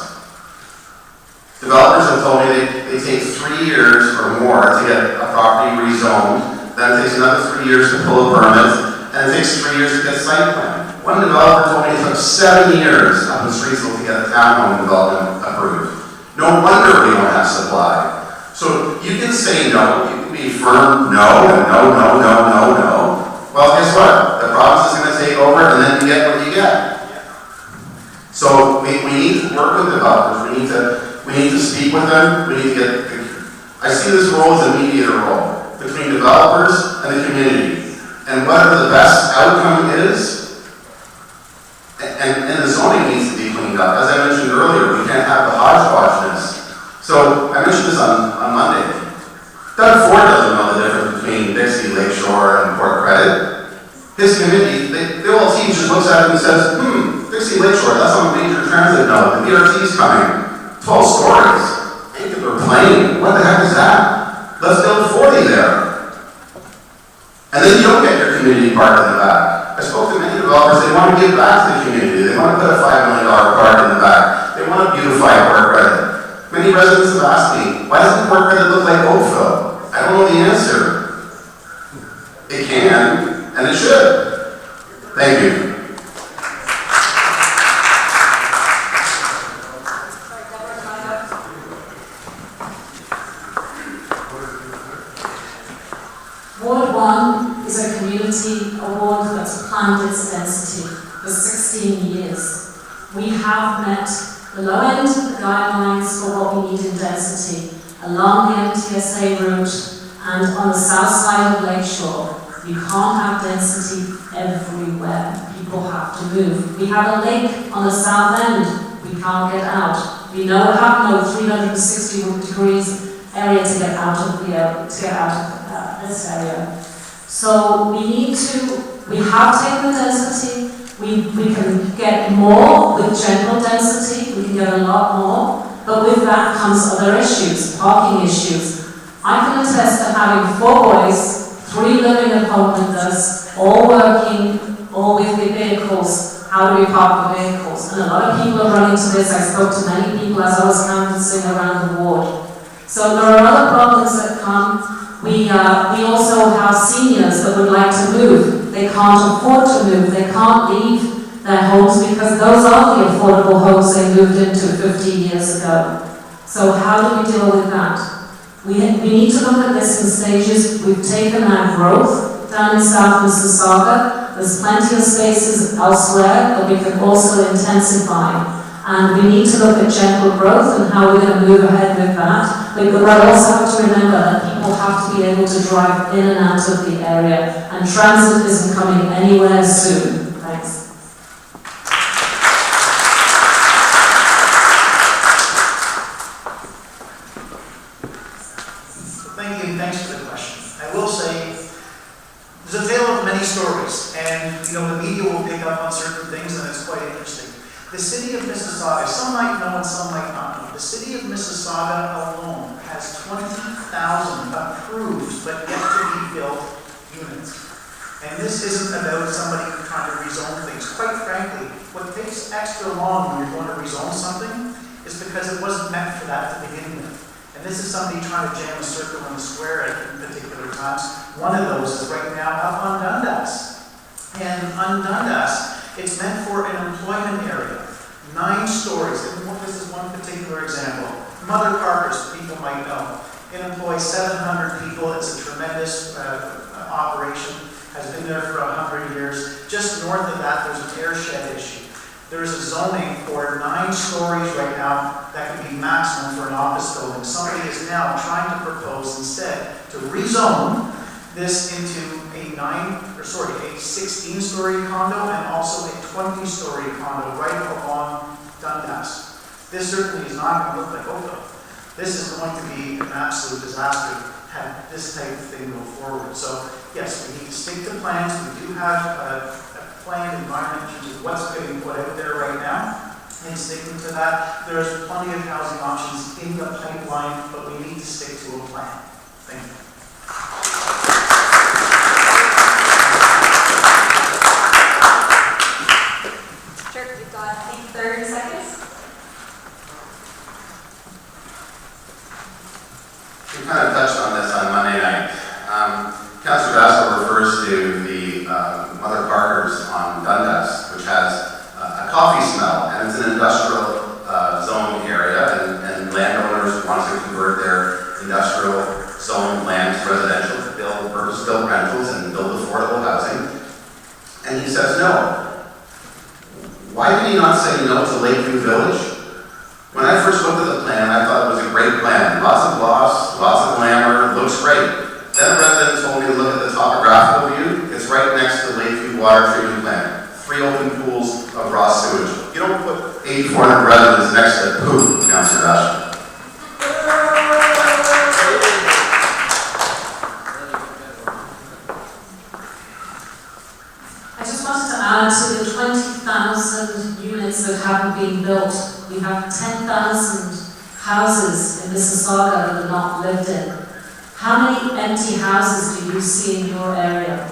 Developers have told me they take 3 years or more to get a property rezoned, then it takes another 3 years to pull a permit, and it takes 3 years to get site plan. One developer told me it took 7 years up in Streetsville to get a townhome development approved. No wonder we don't have supply. So you can say no, you can be firm no, and no. Well, guess what? The province is going to take over, and then you get what you get. So we need to work with developers. We need to speak with them. We need to get. I see this role as a mediator role between developers and the community, and whatever the best outcome is, and the zoning needs to be cleaned up. As I mentioned earlier, we can't have the hodgepodgeness. So I mentioned this on Monday. Doug Ford doesn't know the difference between Dixie, Lakeshore, and Port Credit. His committee, the whole team just looks at it and says, Dixie, Lakeshore, that's on a major transit node. The BRT's coming. 12 stories. Angular plane. What the heck is that? Let's build 40 there. And then you don't get your community park in the back. I spoke to many developers. They want to give back to the community. They want to put a $5 million park in the back. They want to beautify Port Credit. Many residents have asked me, why doesn't Port Credit look like Oakville? I don't know the answer. It can, and it should. Thank you. Ward 1 is a community award that's planned its density for 16 years. We have met the low end of the guidelines for what we need in density along the MTSA route and on the south side of Lakeshore. You can't have density everywhere. People have to move. We have a lake on the south end. We can't get out. We know we have no 360 degrees area to get out of this area. So we have taken the density. We can get more with general density. We can get a lot more. But with that comes other issues, parking issues. I can attest to having 4 boys, 3 living at home with us, all working, all with the vehicles. How do we park the vehicles? And a lot of people are running to this. I spoke to many people as I was canvassing around the ward. So there are other problems that come. We also have seniors that would like to move. They can't afford to move. They can't leave their homes because those are the affordable homes they moved into 15 years ago. So how do we deal with that? We need to look at this in stages. We've taken our growth down in South Mississauga. There's plenty of spaces elsewhere that we can also intensify. And we need to look at gentle growth and how we're going to move ahead with that. But we also have to remember that people have to be able to drive in and out of the area. And transit isn't coming anywhere soon. Thanks. Thank you, and thanks for the question. I will say, there's a tale of many stories, and the media will pick up on certain things, and it's quite interesting. The city of Mississauga, some might know and some might not know, the city of Mississauga alone has 20,000 approved but yet to be built units. And this isn't about somebody trying to rezone things. Quite frankly, what takes extra long when you're going to rezone something is because it wasn't meant for that to begin with. And this is somebody trying to jam a circle in a square at particular times. One of those is right now up on Dundas. And on Dundas, it's meant for an employment area. 9 stories. And this is one particular example. Mother Parkers, people might know. It employs 700 people. It's a tremendous operation. Has been there for 100 years. Just north of that, there's an airshed issue. There's a zoning for 9 stories right now that can be maximum for an office building. Somebody is now trying to propose instead to rezone this into a 16-story condo and also a 20-story condo right along Dundas. This certainly is not going to look like Oakville. This is going to be an absolute disaster to have this type of thing go forward. So yes, we need to stick to plans. We do have a planned environment in terms of what's getting put out there right now. And sticking to that, there's plenty of housing options in the pipeline, but we need to stick to a plan. Thank you. You've got, I think, 30 seconds. We kind of touched on this on Monday night. Councillor Vasco refers to the Mother Parkers on Dundas, which has a coffee smell, and it's an industrial zone area, and landowners want to convert their industrial zone land to residential to build purpose-built rentals and build affordable housing. And he says no. Why did he not say no to Lakeview Village? When I first looked at the plan, I thought it was a great plan. Lots of gloss, lots of glamour, looks great. Then a resident told me to look at the topographical view. It's right next to the Lakeview Water Treatment Plant. 3 open pools of raw sewage. You don't put 8,400 residents next to poop, Councillor Ashton. I just wanted to add to the 20,000 units that haven't been built. We have 10,000 houses in Mississauga that are not lived in. How many empty houses do you see in your area?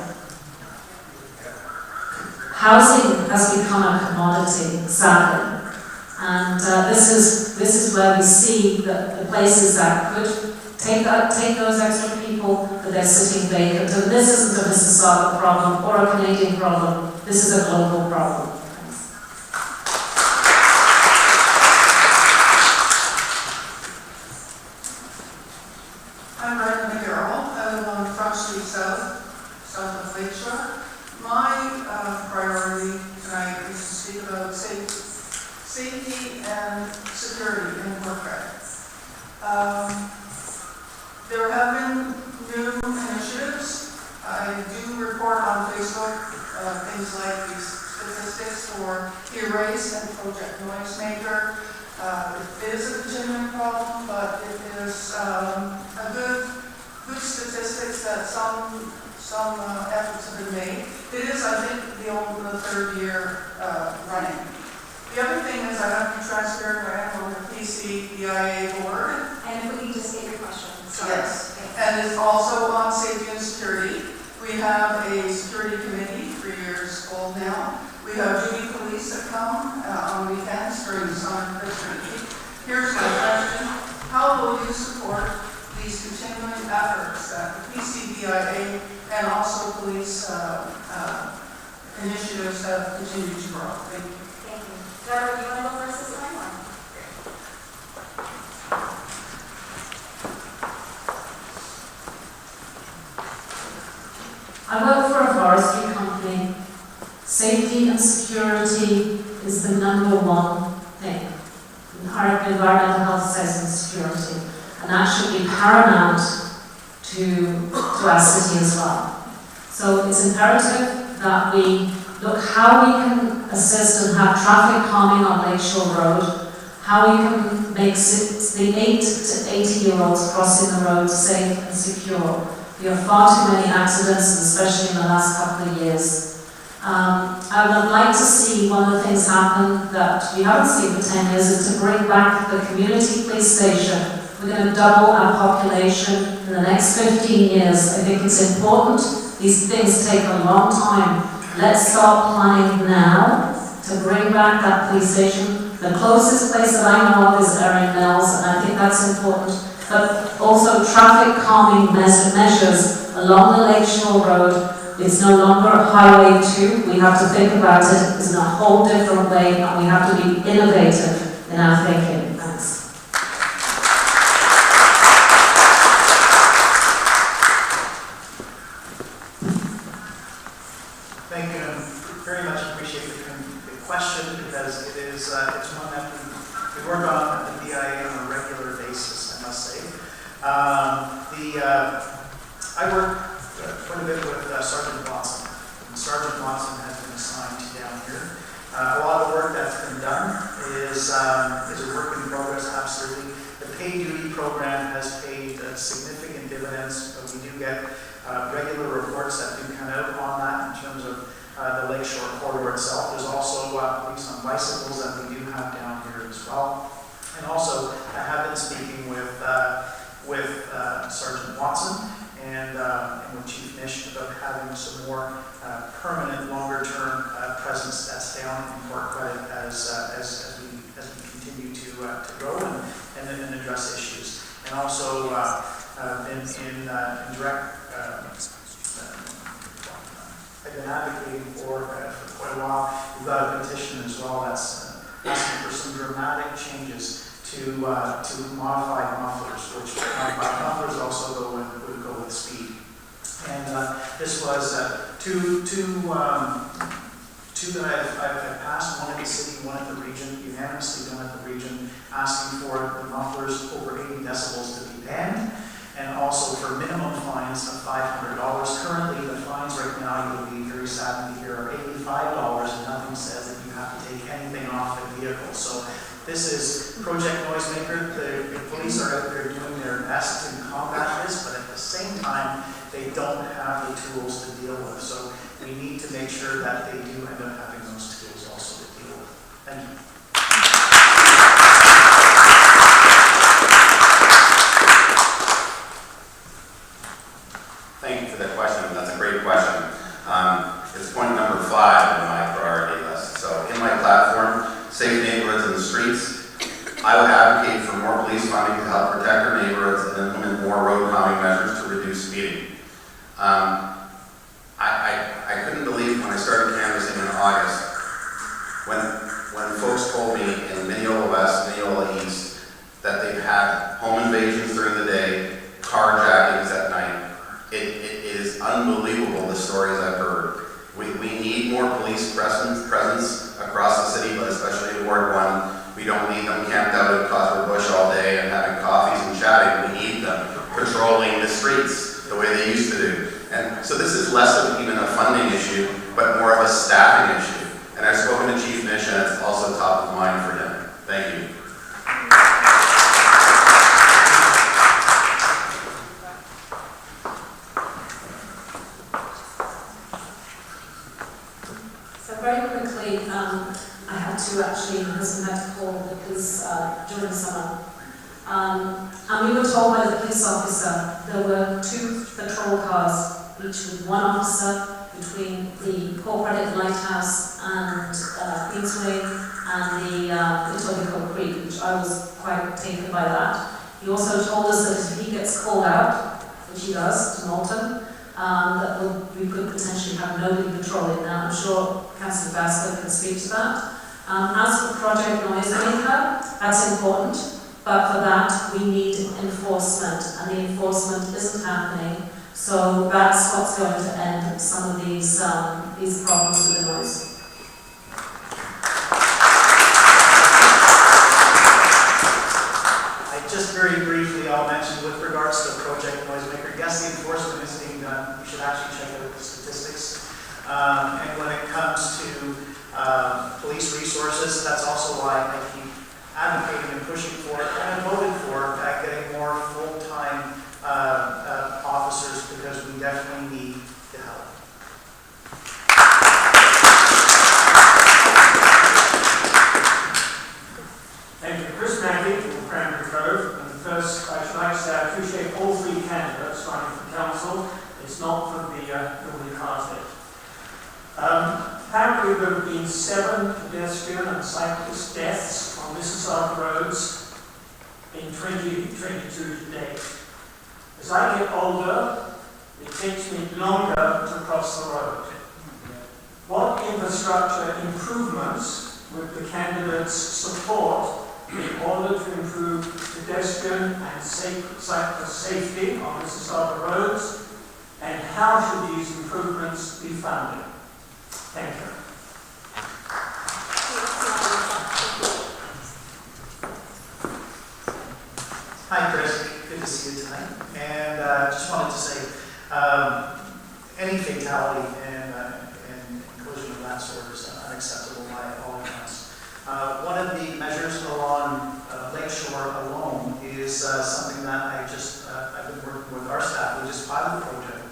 Housing has become a commodity, sadly. And this is where we see the places that could take those extra people, but they're sitting vacant. And this isn't a Mississauga problem or a Canadian problem. This is a global problem. I'm Brenda McGarrell. I live on Front Street south of Lakeshore. My priority tonight is to speak about safety and security in Port Credit. There have been new initiatives. I do report on Facebook things like these statistics for E-Race and Project Noisemaker. It is a continuing problem, but it is a good statistics that some efforts have been made. It is, I think, the third year running. The other thing is I have to be transparent, I am on the PCBIA board. And if we can just get your question. Sorry. Yes, and it's also on safety and security. We have a security committee, 3 years old now. We have duty police that come on weekends during the summer and Christmas week. Here's my question. How will you support these continuing efforts that the PCBIA and also police initiatives have continued to grow? Thank you. Thank you. Deborah, do you want to go first this time? Or? I work for a forestry company. Safety and security is the number one thing. Environmental health, safety and security. And that should be paramount to our city as well. So it's imperative that we look how we can assist and have traffic calming on Lakeshore Road, how we can make the 8 to 80-year-olds crossing the road safe and secure. We have far too many accidents, especially in the last couple of years. I would like to see one of the things happen that we haven't seen for 10 years is to bring back the community police station. We're going to double our population in the next 15 years. I think it's important. These things take a long time. Let's start planning now to bring back that police station. The closest place that I know of is Erin Mills, and I think that's important. But also traffic calming measures along the Lakeshore Road. It's no longer Highway 2. We have to think about it in a whole different way, and we have to be innovative in our thinking. Thanks. Thank you, and very much appreciate the question because it is it's one that we work on at the BIA on a regular basis, I must say. I work quite a bit with Sergeant Watson, and Sergeant Watson has been assigned down here. A lot of the work that's been done is a work in progress, absolutely. The paid duty program has paid significant dividends, but we do get regular reports that do come out on that in terms of the Lakeshore corridor itself. There's also police on bicycles that we do have down here as well. And also, I have been speaking with Sergeant Watson and with Chief Nish about having some more permanent, longer-term presence that's down in Port Credit as we continue to grow and then address issues. And also in direct. I've been advocating for quite a while. We've got a petition as well that's asking for some dramatic changes to modified mufflers, which modified mufflers also would go with speed. And this was two that I've passed, one at the city, one at the region, unanimously done at the region, asking for the mufflers over 80 decibels to be banned, and also for minimum fines of $500. Currently, the fines right now, you'll be very saddened to hear, are $85, and nothing says that you have to take anything off the vehicle. So this is Project Noisemaker. The police are out there doing their best to combat this, but at the same time, they don't have the tools to deal with. So we need to make sure that they do end up having those tools also to deal with. Thank you. Thank you for that question. That's a great question. It's point number 5 on my priority list. So in my platform, safe neighborhoods in the streets, I would advocate for more police funding to help protect our neighborhoods and implement more road calming measures to reduce speeding. I couldn't believe when I started canvassing in August, when folks told me in Mineola West, Mineola East, that they've had home invasions during the day, carjackings at night. It is unbelievable the stories I've heard. We need more police presence across the city, but especially in Ward 1. We don't need them camped out in Cosper Bush all day and having coffees and chatting. We need them patrolling the streets the way they used to do. And so this is less of even a funding issue, but more of a staffing issue. And I've spoken to Chief Nish, and it's also top of mind for him. Thank you. So very quickly, I had to actually, my husband had to call the police during summer. And we were told by the police officer there were 2 patrol cars, each with 1 officer between the Port Credit Lighthouse and Queensway and the Etobicoke Creek, which I was quite taken by that. He also told us that if he gets called out, which he does to Malton, that we could potentially have nobody patrolling now. I'm sure Councillor Basco can speak to that. As for Project Noisemaker, that's important, but for that we need enforcement, and the enforcement isn't happening. So that's what's going to end some of these problems with the noise. Just very briefly, I'll mention with regards to Project Noisemaker, yes, the enforcement is being done. You should actually check out the statistics. And when it comes to police resources, that's also why I keep advocating and pushing for it, and I voted for getting more full-time officers, because we definitely need the help. Thank you. Chris Mackey from Cranberry Cove. And first, I should like to say I appreciate all 3 candidates running for council. It's not for the nobody cast it. Apparently there have been 7 pedestrian and cyclist deaths on Mississauga roads in 2022 to date. As I get older, it takes me longer to cross the road. What infrastructure improvements would the candidates support in order to improve pedestrian and cyclist safety on Mississauga roads, and how should these improvements be funded? Thank you. Hi, Chris. Good to see you tonight. And just wanted to say, any fatality and inclusion of that sort is unacceptable by all accounts. One of the measures along Lakeshore alone is something that I've been working with our staff. We just pilot projected,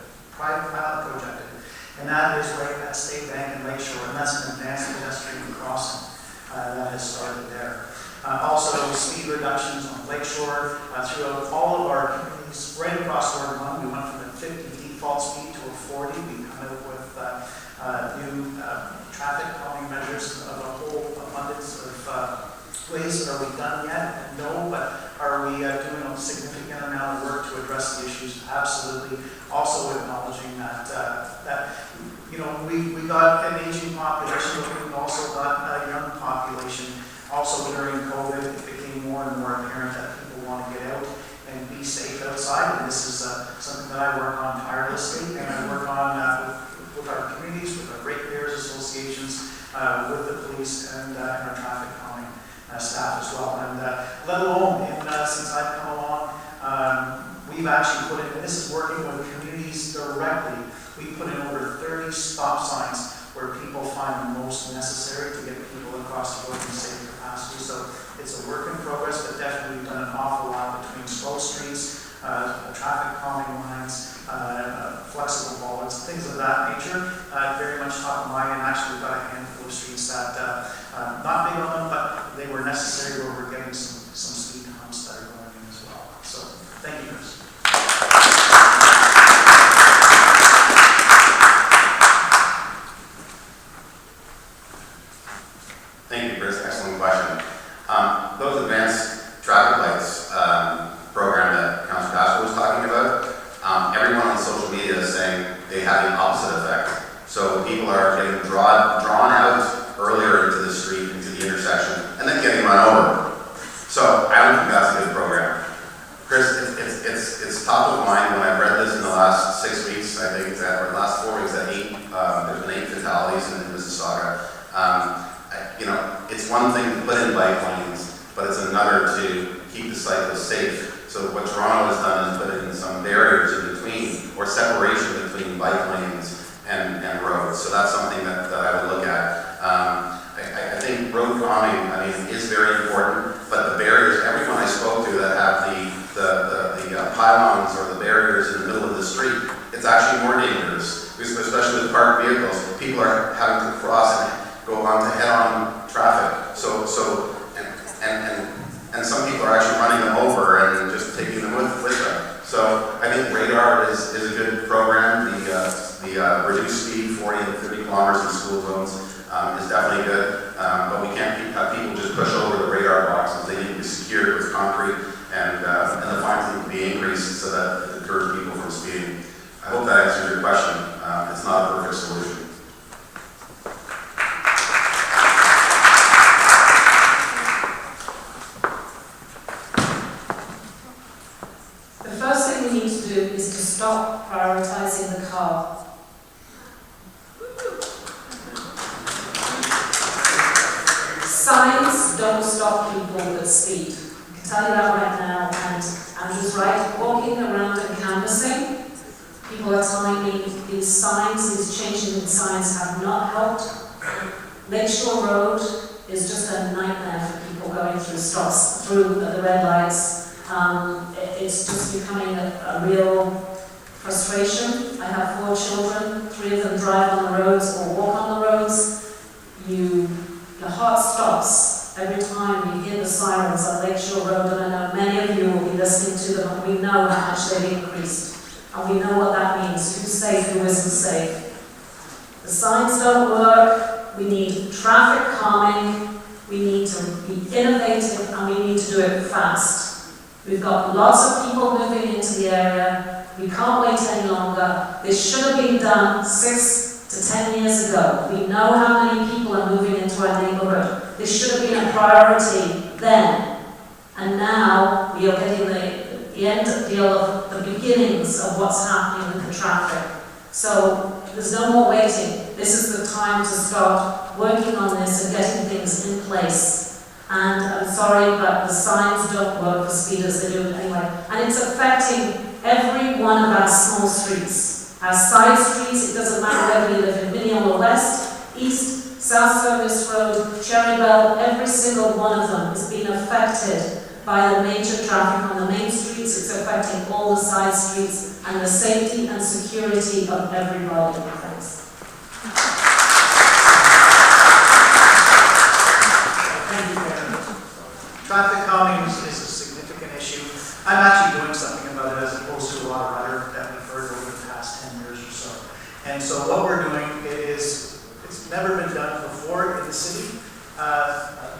and that is right at State Bank and Lakeshore, and that's an advanced pedestrian crossing that has started there. Also, speed reductions on Lakeshore throughout all of our communities, right across Ward 1. We went from a 50 default speed to a 40. We come out with new traffic calming measures of a whole abundance of ways. Are we done yet? No, but are we doing a significant amount of work to address the issues? Absolutely. Also acknowledging that we got an aging population, but we've also got a young population. Also during COVID, it became more and more apparent that people want to get out and be safe outside, and this is something that I work on tirelessly, and I work on with our communities, with our Ratepayers associations, with the police, and our traffic calming staff as well. And let alone, since I've come along, we've actually put in, and this is working with communities directly, we put in over 30 stop signs where people find the most necessary to get people across the road in safe capacity. So it's a work in progress, but definitely we've done an awful lot between slow streets, traffic calming lines, flexible bollards, things of that nature. Very much top of mind, and actually we've got a handful of streets that, not big on them, but they were necessary where we're getting some speed humps that are going in as well. So thank you, Chris. Thank you, Chris. Excellent question. Those advanced they have the opposite effect. So people are getting drawn out earlier into the street, into the intersection, and then getting run over. So I don't think that's a good program. Chris, it's top of mind. When I read this in the last 6 weeks, I think that, or the last 4 weeks, that there's been 8 fatalities in Mississauga. You know, it's one thing to put in bike lanes, but it's another to keep the cyclists safe. So what Toronto has done is put in some barriers in between, or separation between bike lanes and roads. So that's something that I would look at. I think road calming, is very important, but the barriers, everyone I spoke to that have the pylons or the barriers in the middle of the street, it's actually more dangerous, especially with parked vehicles. People are having to cross and go on to head-on traffic. And some people are actually running them over and just taking them with them. So I think radar is a good program. The reduced speed, 40 and 30 kilometers in school zones, is definitely good. But we can't have people just push over the radar boxes. They need to be secured with concrete, and the fines need to be increased so that it deters people from speeding. I hope that answers your question. It's not a perfect solution. The first thing we need to do is to stop prioritising the car. Signs don't stop people that speed. I can tell you that right now, and Andrew's right. Walking around and canvassing, people are telling me these signs, these changing signs have not helped. Lakeshore Road is just a nightmare for people going through stops, through the red lights. It's just becoming a real frustration. I have 4 children, 3 of them drive on the roads or walk on the roads. Your heart stops every time you hear the sirens on Lakeshore Road, and I know many of you will be listening to them, and we know how much they've increased. And we know what that means, who's safe, who isn't safe. The signs don't work. We need traffic calming. We need to be innovative, and we need to do it fast. We've got lots of people moving into the area. We can't wait any longer. This should have been done 6 to 10 years ago. We know how many people are moving into our neighbourhood. This should have been a priority then. And now we are getting the end deal of the beginnings of what's happening with the traffic. So there's no more waiting. This is the time to start working on this and getting things in place. And I'm sorry, but the signs don't work for speeders. They do it anyway. And it's affecting every one of our small streets. Our side streets, it doesn't matter whether you live in Mineola West, East, South Service Road, Cherrybelle, every single one of them is being affected by the major traffic on the main streets. It's affecting all the side streets and the safety and security of everybody. Thanks. Thank you, Karen. Traffic calming is a significant issue. I'm actually doing something about it as opposed to a lot of rhetoric that we've heard over the past 10 years or so. And so what we're doing is, it's never been done before in the city.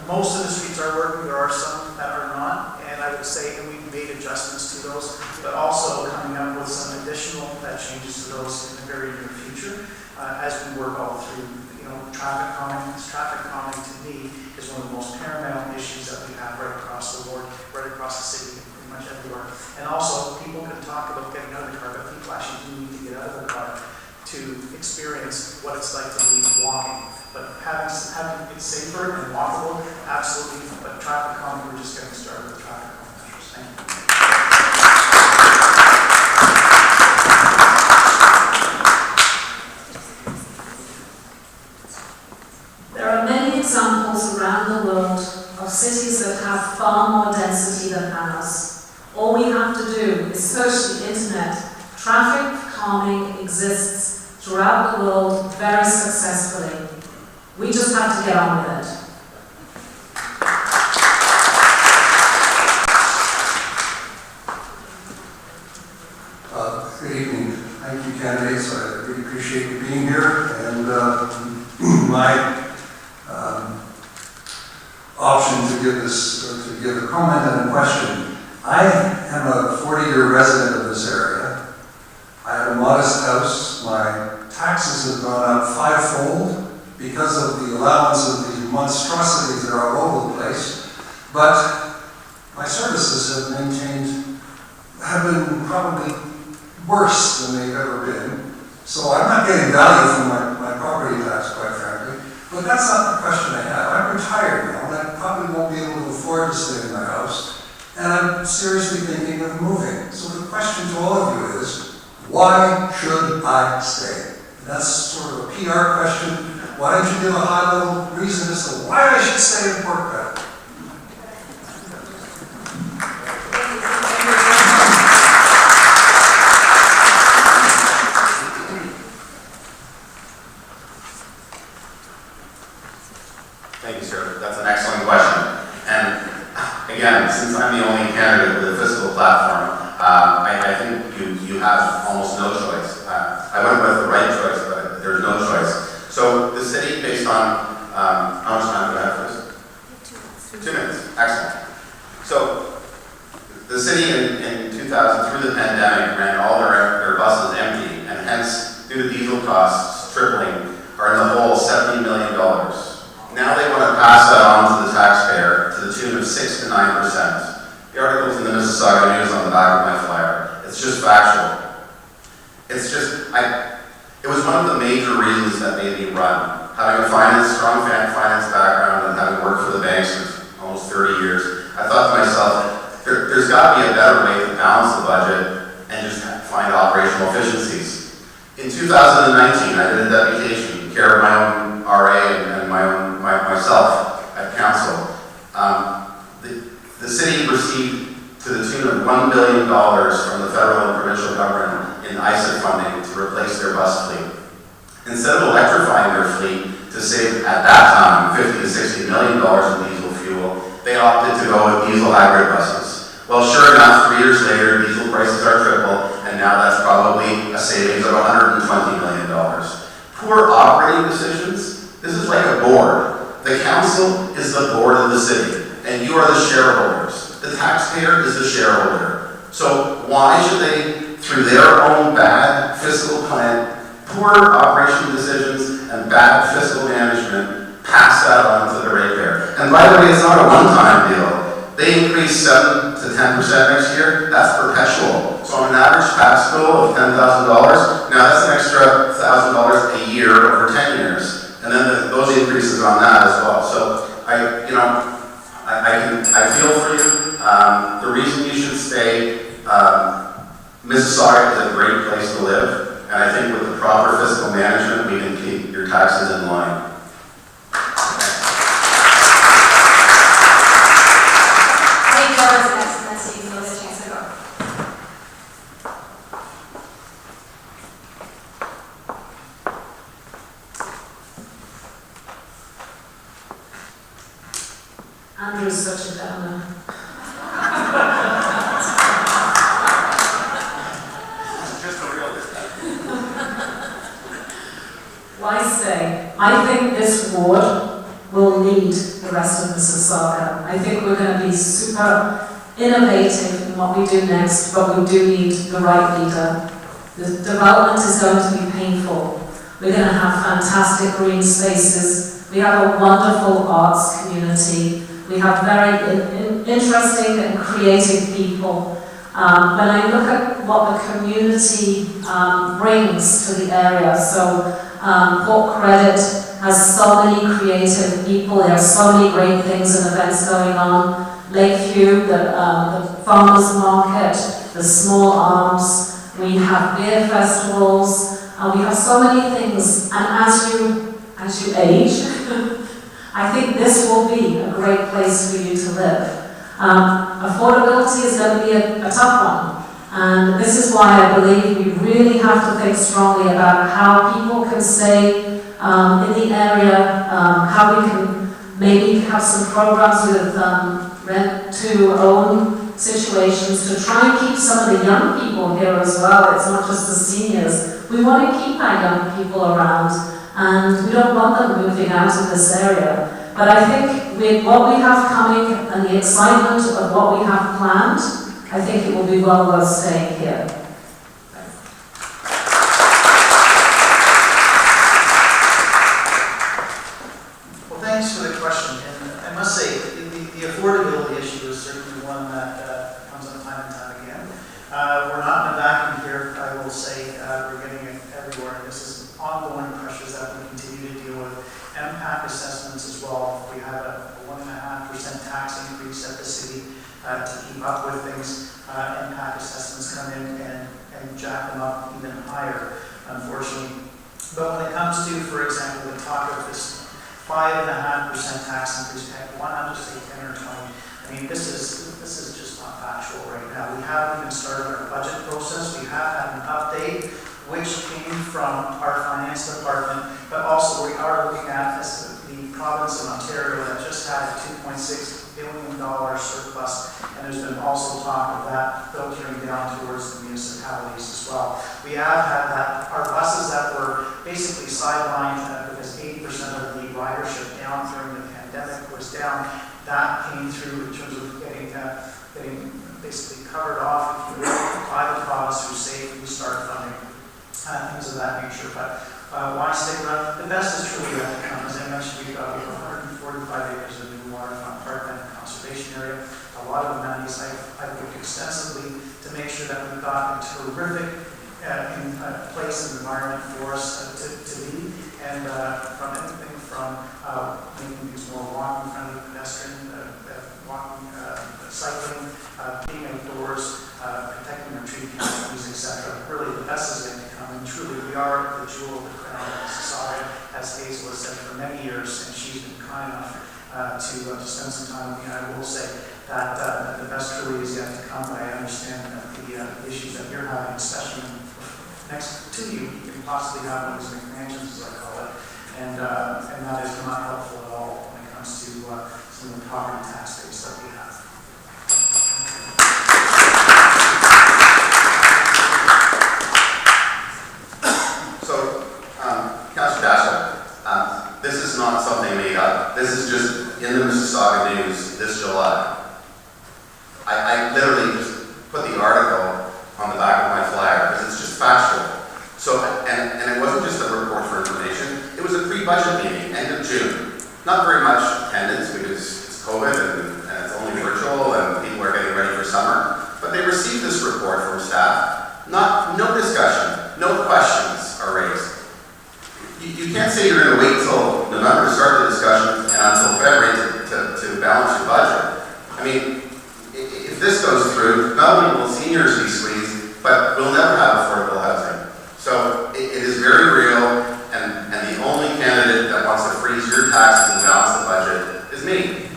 Most of the streets are working, there are some that are not, and I would say that we've made adjustments to those, but also coming up with some additional changes to those in the very near future as we work all through, traffic calming. Traffic calming to me is one of the most paramount issues that we have right across the board, right across the city, pretty much everywhere. And also, people can talk about getting out of the car, but people actually do need to get out of the car to experience what it's like to be walking. But having it safer and walkable, absolutely. But traffic calming, we're just getting started with traffic calming measures. Thank you. There are many examples around the world of cities that have far more density than ours. All we have to do is search the internet. Traffic calming exists throughout the world very successfully. We just have to get on with it. Good evening. Thank you, candidates. I really appreciate you being here. And my option to give a comment and a question. I am a 40-year resident of this area. I have a modest house. My taxes have gone up fivefold because of the allowance of these monstrosities that are all over the place. But my services have been probably worse than they've ever been. So I'm not getting value from my property tax, quite frankly. But that's not the question I have. I'm retired now, and I probably won't be able to afford to stay in my house. And I'm seriously thinking of moving. So the question to all of you is, why should I stay? That's sort of a PR question. Why don't you give a high-level reason as to why I should stay in Port Credit? Thank you, sir. That's an excellent question. And again, since I'm the only candidate with a fiscal platform, I think you have almost no choice. I went with the right choice, but there's no choice. So the city, based on, how much time do I have for this? 2 minutes. Excellent. So the city in 2000, through the pandemic, ran all their buses empty, and hence, due to diesel costs tripling, are in the hole $70 million. Now they want to pass that on to the taxpayer to the tune of 6 to 9%. The article's in the Mississauga News on the back of my flyer. It's just factual. It's just, it was one of the major reasons that made me run. Having a strong finance background and having worked for the banks for almost 30 years, I thought to myself, there's got to be a better way to balance the budget and just find operational efficiencies. In 2019, I did a deputation, care of my own RA and myself at council. The city received to the tune of $1 billion from the federal and provincial government in ISIP funding to replace their bus fleet. Instead of electrifying their fleet to save, at that time, $50 to $60 million in diesel fuel, they opted to go with diesel hybrid buses. Well, sure enough, 3 years later, diesel prices are triple, and now that's probably a savings of $120 million. Poor operating decisions. This is like a board. The council is the board of the city, and you are the shareholders. The taxpayer is the shareholder. So why should they, through their own bad fiscal plan, poor operational decisions, and bad fiscal management, pass that on to the ratepayer? And by the way, it's not a one-time deal. They increase 7 to 10% next year. That's perpetual. So on an average tax bill of $10,000, now that's an extra $1,000 a year over 10 years. And then those increases on that as well. So I feel for you. The reason you should stay, Mississauga is a great place to live, and I think with the proper fiscal management, we can keep your taxes in line. Take yours next, and then so you can get a chance to go. Andrew's such a downer. Just a real Why stay? I think this ward will lead the rest of Mississauga. I think we're going to be super innovative in what we do next, but we do need the right leader. The development is going to be painful. We're going to have fantastic green spaces. We have a wonderful arts community. We have very interesting and creative people. When I look at what the community brings to the area, so Port Credit has so many creative people. There are so many great things and events going on. Lakeview, the farmers market, the small arms. We have beer festivals. We have so many things. And as you age, I think this will be a great place for you to live. Affordability is going to be a tough one. And this is why I believe we really have to think strongly about how people can stay in the area, how we can maybe have some programs with rent-to-own situations to try and keep some of the young people here as well. It's not just the seniors. We want to keep our young people around, and we don't want them moving out of this area. But I think with what we have coming and the excitement of what we have planned, I think it will be well worth staying here. and this is ongoing pressures that we continue to deal with. impact assessments as well. We had a 1.5% tax increase at the city to keep up with things. Impact assessments come in and jack them up even higher, unfortunately. But when it comes to, for example, the talk of this 5.5% tax increase, heck, why not just say 10 or 20? I mean, this is just not factual right now. We haven't even started our budget process. We have had an update which came from our finance department, but also we are looking at this, the province of Ontario that just had a $2.6 billion surplus, and there's been also talk of that filtering down towards the municipalities as well. We have had that, our buses that were basically sidelined because 80% of the ridership down during the pandemic was down. That came through in terms of getting basically covered off, if you will, by the province who saved, who started funding, things of that nature. But why stick around? The best is truly yet to come. As I mentioned, we've got over 145 acres of new waterfront parkland and conservation area. A lot of amenities. I've worked extensively to make sure that we've got a terrific place and environment for us to be, and from anything from making these more walking friendly, pedestrian, walking, cycling, being outdoors, protecting our tree canopies, etc. Really, the best is yet to come, and truly, we are the jewel of the crown of Mississauga, as Hazel has said for many years, and she's been kind enough to spend some time with me. I will say that the best truly is yet to come, but I understand that the issues that you're having, especially next to you, can possibly have one of these McMansions, as I call it, and that is not helpful at all when it comes to some of the property tax rates that we have. So, Councillor Dassel, this is not something made up. This is just in the Mississauga News this July. I literally just put the article on the back of my flyer because it's just factual. So, and it wasn't just a report for information, it was a pre-budget meeting, end of June. Not very much attendance because it's COVID and it's only virtual and people are getting ready for summer. But they received this report from staff. No discussion, no questions are raised. You can't say you're going to wait till November to start the discussion and until February to balance your budget. I mean, if this goes through, not only will seniors be squeezed, but we'll never have affordable housing. So it is very real, and the only candidate that wants to freeze your taxes and balance the budget is me.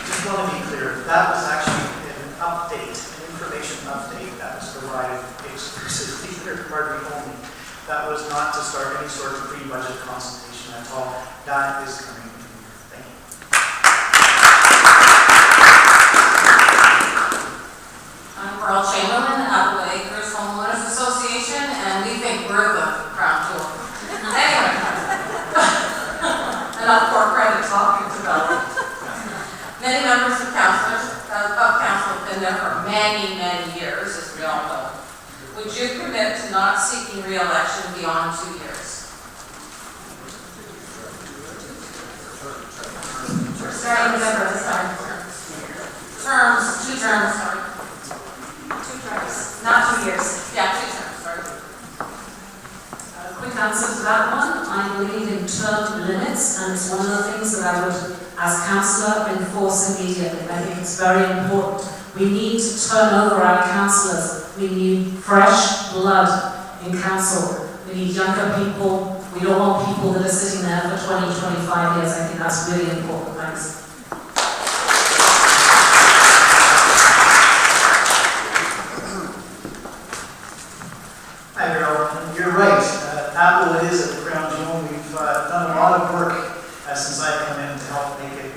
Just want to be clear, that was actually an update, an information update that was provided exclusively, or pardon me, only. That was not to start any sort of pre-budget consultation at all. That is coming. Thank you. I'm Pearl Chamberlain, Applewood Acres Homeowners Association, and we think we're the crown jewel. Anyway, enough corporate talking about it. Many members of council have been there for many, many years, as we all know. Would you commit to not seeking re-election beyond 2 years? Starting November this time. Terms, 2 terms, sorry. 2 terms, not 2 years. Yeah, 2 terms, sorry. Quick answer to that one. I believe in term limits, and it's one of the things that I would, as councillor, enforce immediately. I think it's very important. We need to turn over our councillors. We need fresh blood in council. We need younger people. We don't want people that are sitting there for 20, 25 years. I think that's really important. Thanks. Hi, Harold. You're right. Applewood is at the crown jewel. We've done a lot of work since I've come in to help make it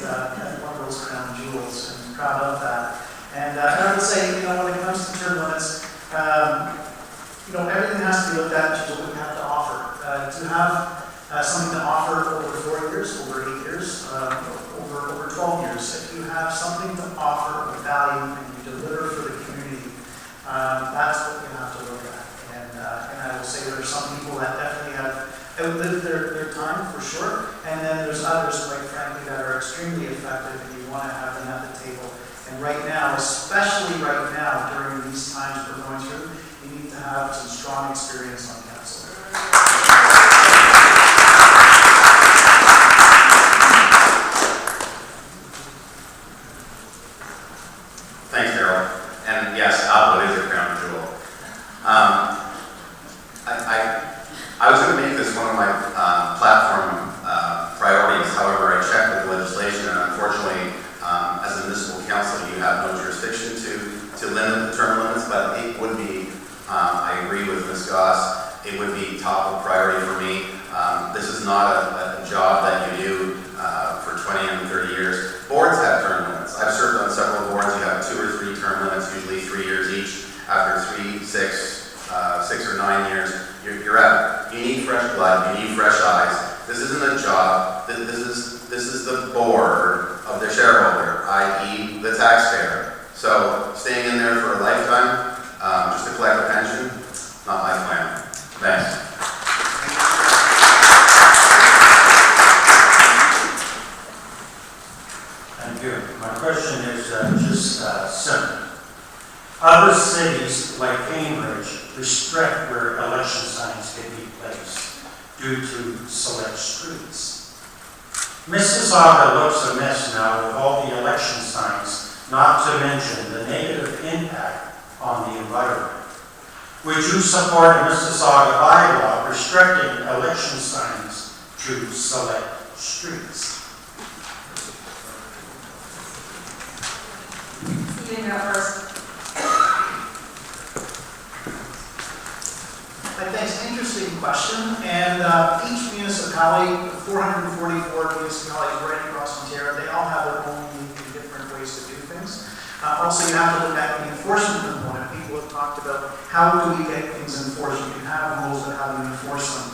one of those crown jewels, and proud of that. And I would say, when it comes to term limits, everything has to be looked at to what we have to offer. To have something to offer over 4 years, over 8 years, over 12 years, if you have something to offer of value and you deliver for the community, that's what you have to look at. And I will say there are some people that definitely have outlived their time, for sure, and then there's others, quite frankly, that are extremely effective and you want to have them at the table. And right now, especially right now, during these with Ms. Goss, it would be top of priority for me. This is not a job that you do for 20 and 30 years. Boards have term limits. I've served on several boards. You have 2 or 3 term limits, usually 3 years each. After 3, 6 or 9 years, you're out. You need fresh blood. You need fresh eyes. This isn't a job. This is the board of the shareholder, i.e. the taxpayer. So staying in there for a lifetime, just to collect a pension, not my plan. Thanks. Thank you. My question is just simple. Other cities like Cambridge restrict where election signs can be placed due to select streets. Mississauga looks a mess now with all the election signs, not to mention the negative impact on the environment. Would you support a Mississauga bylaw restricting election signs to select streets? You can go first. I think it's an interesting question, and each municipality, 444 municipalities right across Ontario, they all have their own unique and different ways to do things. Also, you have to look at the enforcement component. People have talked about how do we get things enforced. You can have rules, but how do you enforce them?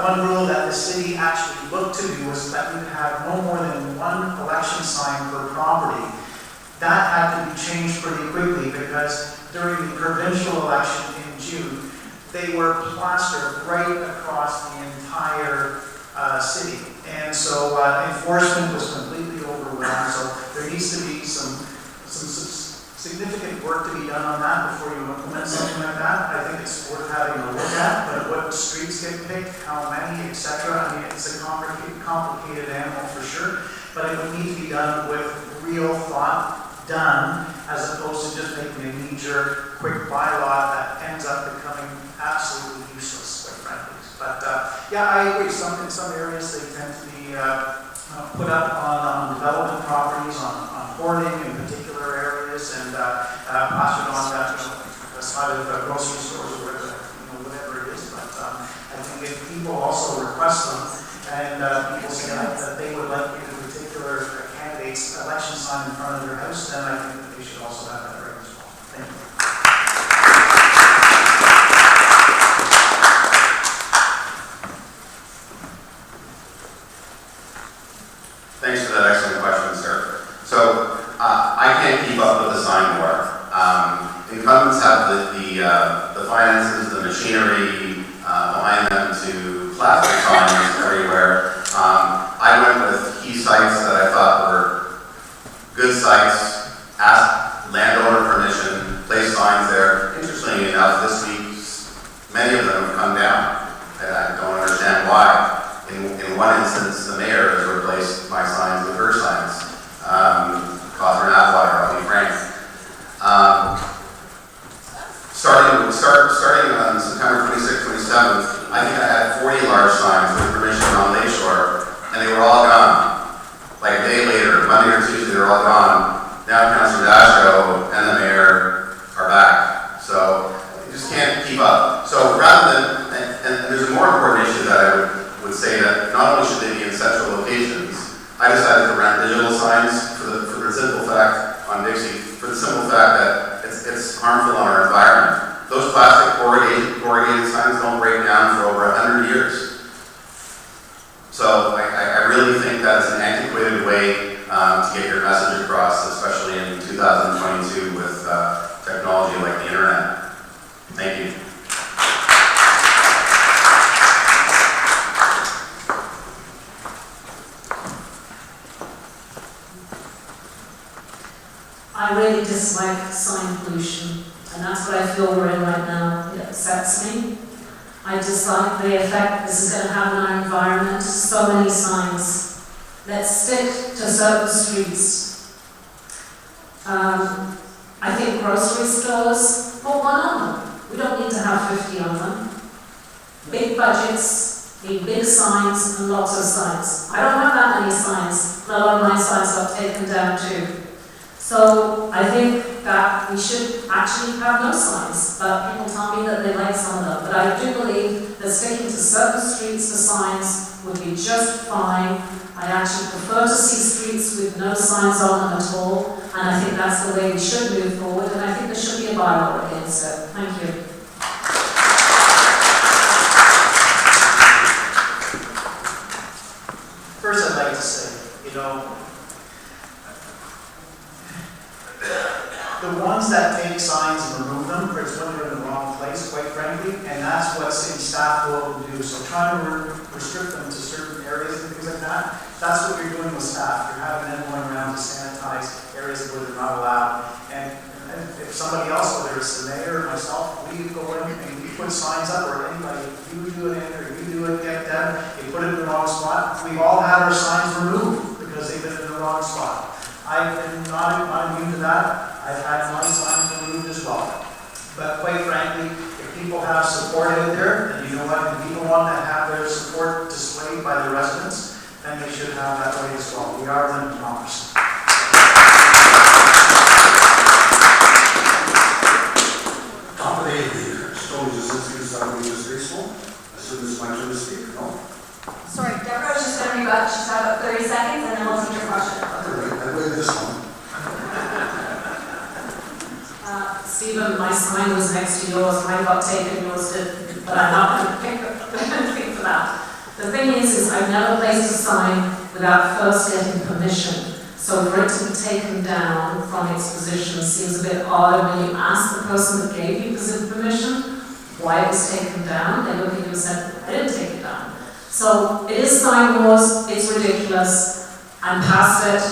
One rule that the city actually looked to do was that we could have no more than 1 election sign per property. That had to be changed pretty quickly because during the provincial election in June, they were plastered right across the entire city. And so enforcement was completely overwhelmed. So there needs to be some significant work to be done on that before you implement something like that. I think it's worth having a look at, but what streets get picked, how many, etc. I mean, it's a complicated animal for sure, but it would need to be done with real thought done, as opposed to just making a knee-jerk, quick bylaw that ends up becoming absolutely useless, quite frankly. But yeah, I agree. In some areas they tend to be put up on development properties, on hoarding in particular areas, and plastered on that, the side of grocery stores or whatever it is. But I think if people also request them, and people say that they would like a particular candidate's election sign in front of their house, then I think that they should also have that right as well. Thank you. Thanks for that excellent question, sir. So I can't keep up with the sign war. Incumbents have the finances, the machinery behind them to plaster signs everywhere. I went with key sites that I thought were good sites, asked landowner permission, placed signs there. Interestingly enough, this week, many of them have come down, and I don't understand why. In one instance, the mayor has replaced my signs with her signs. Catherine Atwater, I'll be frank. Starting on September 26th, 27th, I think I had 40 large signs with permission on Lakeshore, and they were all gone. Like a day later, Monday or Tuesday, they were all gone. Now Councillor Dasho and the mayor are back. So you just can't keep up. So rather than, and there's a more important issue that I would say that not only should they be in central locations, I decided to rent digital signs for the simple fact, on Dixie, for the simple fact that it's harmful on our environment. Those plastic corrugated signs don't break down for over 100 years. So I really think that's an antiquated way to get your message across, especially in 2022 with technology like the internet. Thank you. I really dislike sign pollution, and that's what I feel we're in right now. It upsets me. I dislike the effect this is going to have on our environment. So many signs. Let's stick to certain streets. I think grocery stores, put one on them. We don't need to have 50 on them. Big budgets need big signs and lots of signs. I don't have that many signs, let alone my signs I've taken down too. So I think that we should actually have no signs, but people tell me that they like some of them. But I do believe that sticking to certain streets for signs would be just fine. I actually prefer to see streets with no signs on them at all, and I think that's the way we should move forward, and I think there should be a bylaw against it. Thank you. First, I'd like to say, the ones that take signs and remove them, it's when they're in the wrong place, quite frankly, and that's what city staff go out and do. So trying to restrict them to certain areas and things like that, that's what you're doing with staff. You're having them going around to sanitize areas where they're not allowed. And if somebody else, whether it's the mayor or myself, we go in and we put signs up, or anybody, you do it in or you do it, get them, you put it in the wrong spot. We've all had our signs removed because they've been in the wrong spot. I've been not immune to that. I've had my signs removed as well. But quite frankly, if people have support out there, and you know what, if people want to have their support displayed by the residents, then they should have that way as well. We are in democracy. Top of the evening, Stone Jasinski, South East Baseball. As soon as my turn to speak, no? Sorry, Deborah's just going to rebut. She's got about 30 seconds, and then we'll take your question. I waited this long. Stephen, my sign was next to yours, mine got taken, yours didn't, but I'm not going to pick anything for that. The thing is I've never placed a sign without first getting permission. So for it to be taken down from its position seems a bit odd when you ask the person that gave you permission why it was taken down. They look at you and said, I didn't take it down. So it is sign wars, it's ridiculous, I'm past it.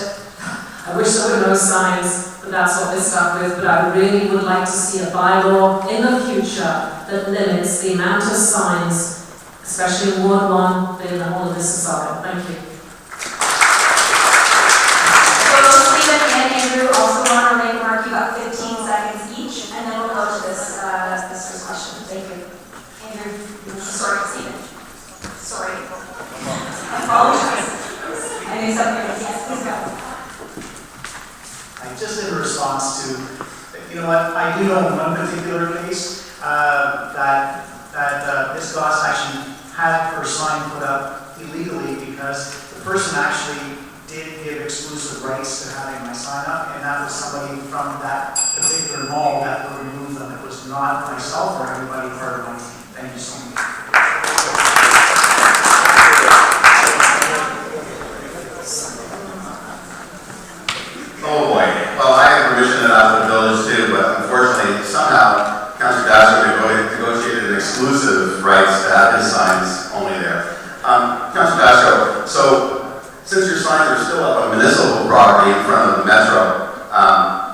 I wish there were no signs. But that's what we're stuck with. But I really would like to see a bylaw in the future that limits the amount of signs, especially in Ward 1, in the whole of Mississauga. Thank you. So Stephen and Andrew also want to make a mark. You got 15 seconds each, and then we'll go to this first question. Thank you. Andrew, sorry, Stephen. Sorry. I apologize. I knew something was yes. Please go. Just in response to, I do know one particular case that Ms. Goss actually had her sign put up illegally because the person actually did give exclusive rights to having my sign up, and that was somebody from that particular mall that would remove them. It was not myself or anybody part of my team. Thank you so much. Oh boy. Well, I have permission out of the village too, but unfortunately, somehow, Councillor Dasco negotiated exclusive rights to have his signs only there. Councillor Dasco, so since your signs are still up on municipal property in front of the metro,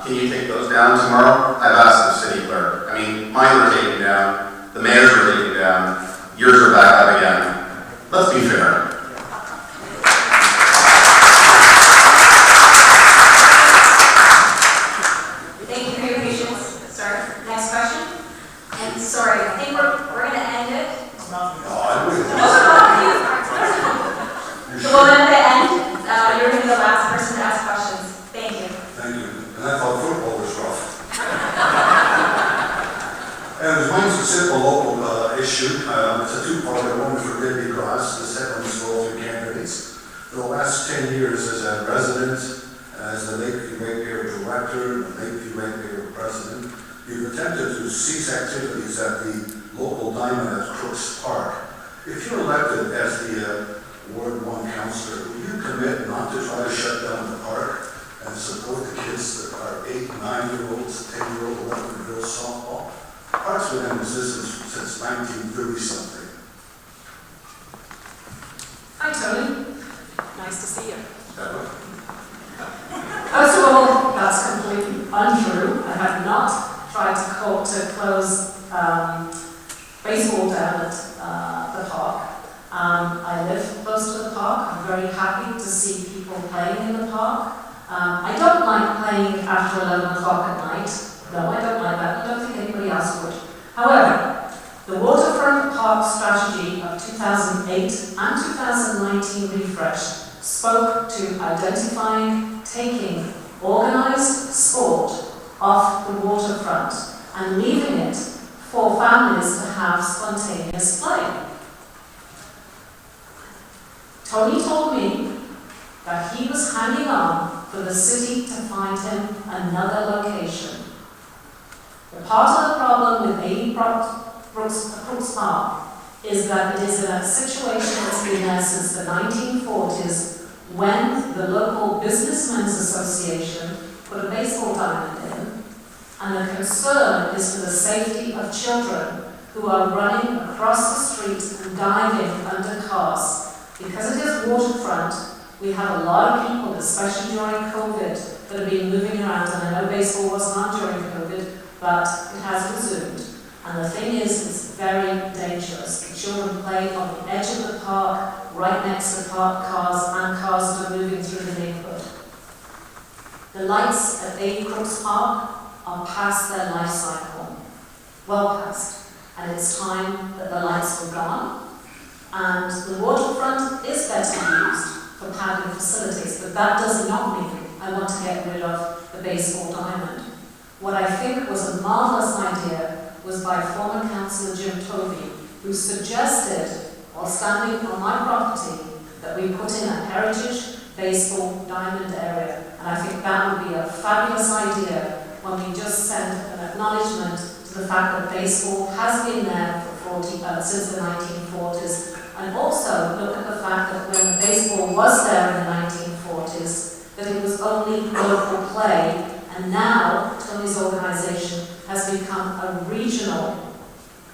can you take those down tomorrow? I've asked the city clerk. I mean, mine were taken down, the mayor's were taken down, yours are back up again. Let's be fair. Sorry, I think we're going to end it. No, I wouldn't. Well, then at the end, you're going to be the last person to ask questions. Thank you. Thank you. And I thought football was rough. And mine's a simple local issue. It's a two-parter, one for Libby Cross, the second is for all your candidates. For the last 10 years as a resident, as the Lakeview Ratepayer Director, the Lakeview Ratepayer President, you've attempted to cease activities at the local diamond at Crooks Park. If you're elected as the Ward 1 councillor, will you commit not to try to shut down the park and support the kids that are 8, 9-year-olds, 10-year-old, 11-year-old softball? Parks have been in existence since 1930 something. Hi, Tony. Nice to see you. First of all, that's completely untrue. I have not tried to close baseball down at the park. I live close to the park. I'm very happy to see people playing in the park. I don't like playing after 11 o'clock at night. No, I don't like that. I don't think anybody else would. However, the waterfront park strategy of 2008 and 2019 refresh spoke to identifying, taking organised sport off the waterfront and leaving it for families to have spontaneous play. Tony told me that he was hanging on for the city to find him another location. The part of the problem with A. Crooks Park is that it is in a situation that's been there since the 1940s, when the local Businessmen's Association put a baseball diamond in, and the concern is for the safety of children who are running across the street and diving under cars. Because it is waterfront, we have a lot of people, especially during COVID, that have been moving around, and I know baseball wasn't on during COVID, but it has resumed. And the thing is, it's very dangerous. The children play on the edge of the park, right next to parked cars and cars that are moving through the neighbourhood. The lights at A. Crooks Park are past their life cycle, well past. And it's time that the lights were gone. And the waterfront is better used for paddling facilities, but that does not mean I want to get rid of the baseball diamond. What I think was a marvellous idea was by former Councillor Jim Tovey, who suggested, while standing on my property, that we put in a heritage baseball diamond area. And I think that would be a fabulous idea when we just send an acknowledgement to the fact that baseball has been there for since the 1940s. And also look at the fact that when the baseball was there in the 1940s, that it was only local play, and now Tony's organisation has become a regional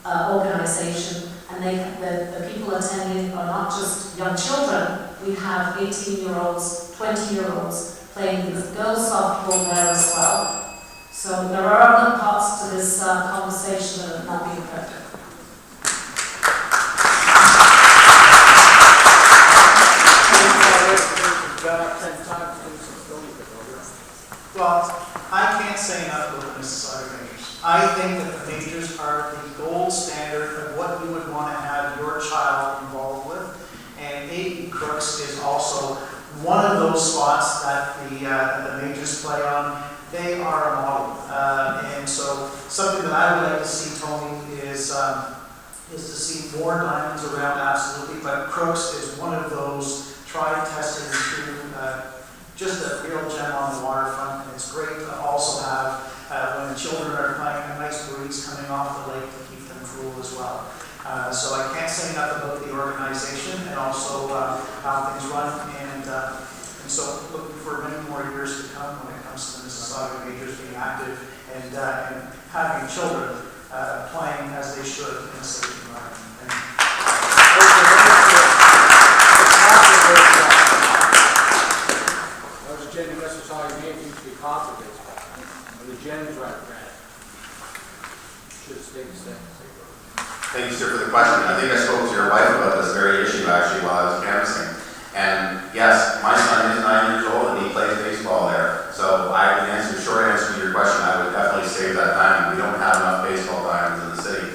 organisation, and the people attending are not just young children. We have 18-year-olds, 20-year-olds playing with girls softball there as well. So there are other parts to this conversation that have not been heard. Well, I can't say enough about the Mississauga Majors. I think that the Majors are the gold standard of what you would want to have your child involved with. And A.E. Crooks is also one of those spots that the Majors play on. They are a model. And so something that I would like to see, Tony, is to see more diamonds around, absolutely. But Crooks is one of those tried, tested, and true, just a real gem on the waterfront. And it's great to also have, when the children are playing, a nice breeze coming off the lake to keep them cool as well. So I can't say enough about the organization and also how things run. And so looking for many more years to come when it comes to the Mississauga Majors being active and having children playing as they should in a safe environment. Mississauga Majors used to be Cove baseball. When the Jennings right ran, should have stayed the same. Thank you, sir, for the question. I think I spoke to your wife about this very issue actually while I was canvassing. And yes, my son is 9 years old and he plays baseball there. So the short answer to your question, I would definitely save that diamond. We don't have enough baseball diamonds in the city.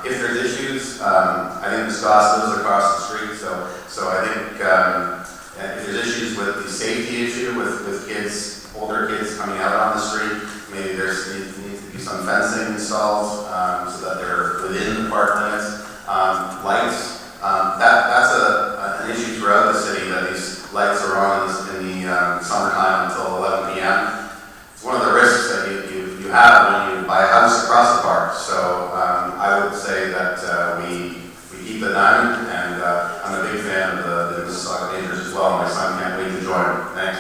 If there's issues, I think the Scots lives across the street. So I think if there's issues with the safety issue with kids, older kids coming out on the street, maybe there needs to be some fencing installed so that they're within the park limits. Lights, that's an issue throughout the city, that these lights are on in the summertime until 11 p.m. It's one of the risks that you have when you buy a house across the park. So I would say that we keep the diamond, and I'm a big fan of the Mississauga Majors as well. My son can't wait to join. Thanks.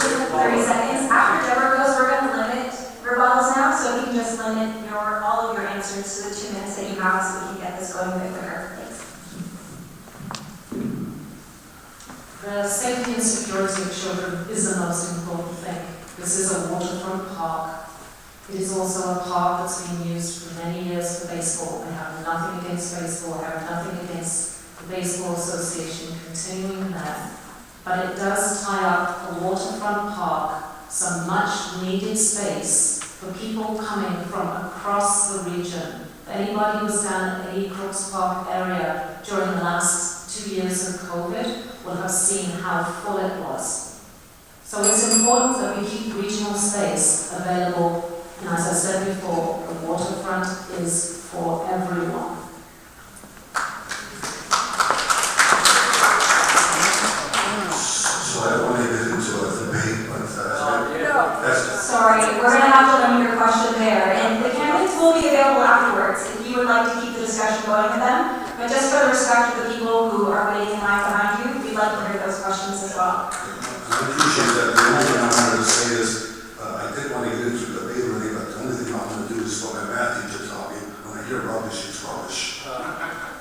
Just 30 seconds. After Deborah goes, we're going to limit rebuttals now, so you can just limit all of your answers to the 2 minutes that you have, so we can get this going a bit quicker. Thanks. The safety and security of children is the most important thing. This is a waterfront park. It is also a park that's been used for many years for baseball. I have nothing against baseball. I have nothing against the Baseball Association continuing there. But it does tie up a waterfront park, some much needed space for people coming from across the region. If anybody was down at the Crooks Park area during the last 2 years of COVID will have seen how full it was. So it's important that we keep regional space available, and as I said before, the waterfront is for everyone. So I don't want to get into a debate, but that's Sorry, we're going to have to limit your question there, and the candidates will be available afterwards if you would like to keep the discussion going with them. But just for the respect of the people who are waiting in line behind you, we'd like to hear those questions as well. I appreciate that. The only thing I wanted to say is, I did want to get into the debate already, but the only thing I'm going to do is what my math teacher taught me. When I hear rubbish, it's rubbish.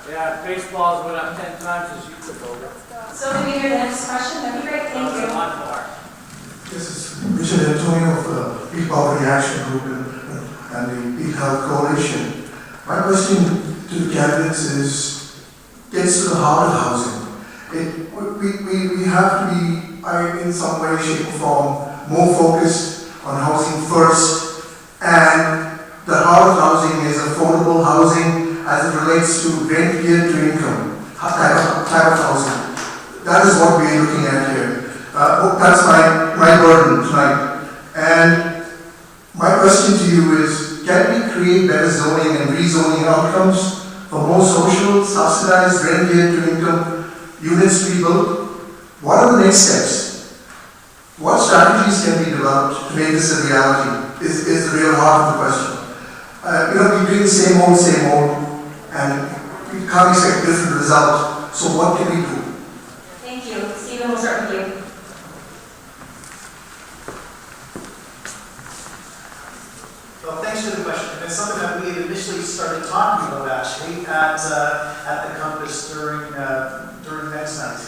Yeah, baseball's went up 10 times since you took over. So can we hear the next question? That'd be great, thank you. This is Richard Antonio of the Peak Poverty Action Group and the Peak Health Coalition. My question to the candidates gets to the heart of housing. We have to be, in some way, shape or form, more focused on housing first, and the heart of housing is affordable housing as it relates to rent geared to income type of housing. That is what we are looking at here. That's my burden tonight. And my question to you is, can we create better zoning and rezoning outcomes for more social, subsidized, rent geared to income units to be built? What are the next steps? What strategies can be developed to make this a reality is the real heart of the question. We do the same old, and we can't expect a different result. So what can we do? Thank you. Stephen, we'll start with you. Well, thanks for the question. It's something that we had initially started talking about actually at the Compass during Men's Night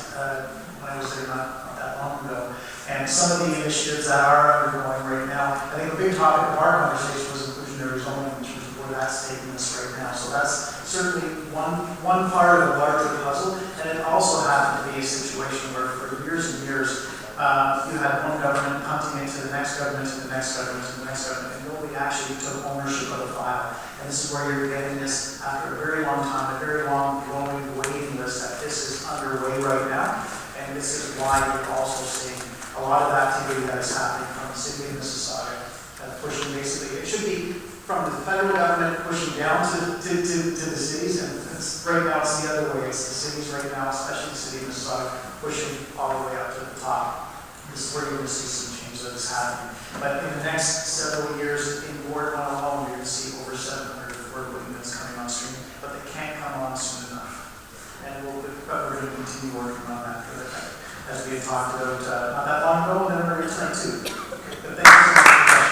when I was there not that long ago. And some of the initiatives that are undergoing right now, I think a big topic of our conversation was inclusionary zoning in terms of where that's taking us right now. So that's certainly one part of the larger puzzle. And it also happened to be a situation where for years and years, you had one government punting into the next government, and the next government, and the next government, and nobody actually took ownership of the file. And this is where you're getting this, after a very long time, a very long growing waiting list that this is underway right now. And this is why you're also seeing a lot of activity that is happening from the city of Mississauga, pushing basically, it should be from the federal government pushing down to the cities, and right now it's the other way. It's the cities right now, especially the city of Mississauga, pushing all the way up to the top. This is where you're going to see some change that is happening. But in the next several years, in Ward 1 alone, you're going to see over 700 affordable units coming on stream, but they can't come on soon enough. And we're going to continue working on that for the as we had talked about not that long ago, and then we're returning to. But thank you so much for the question.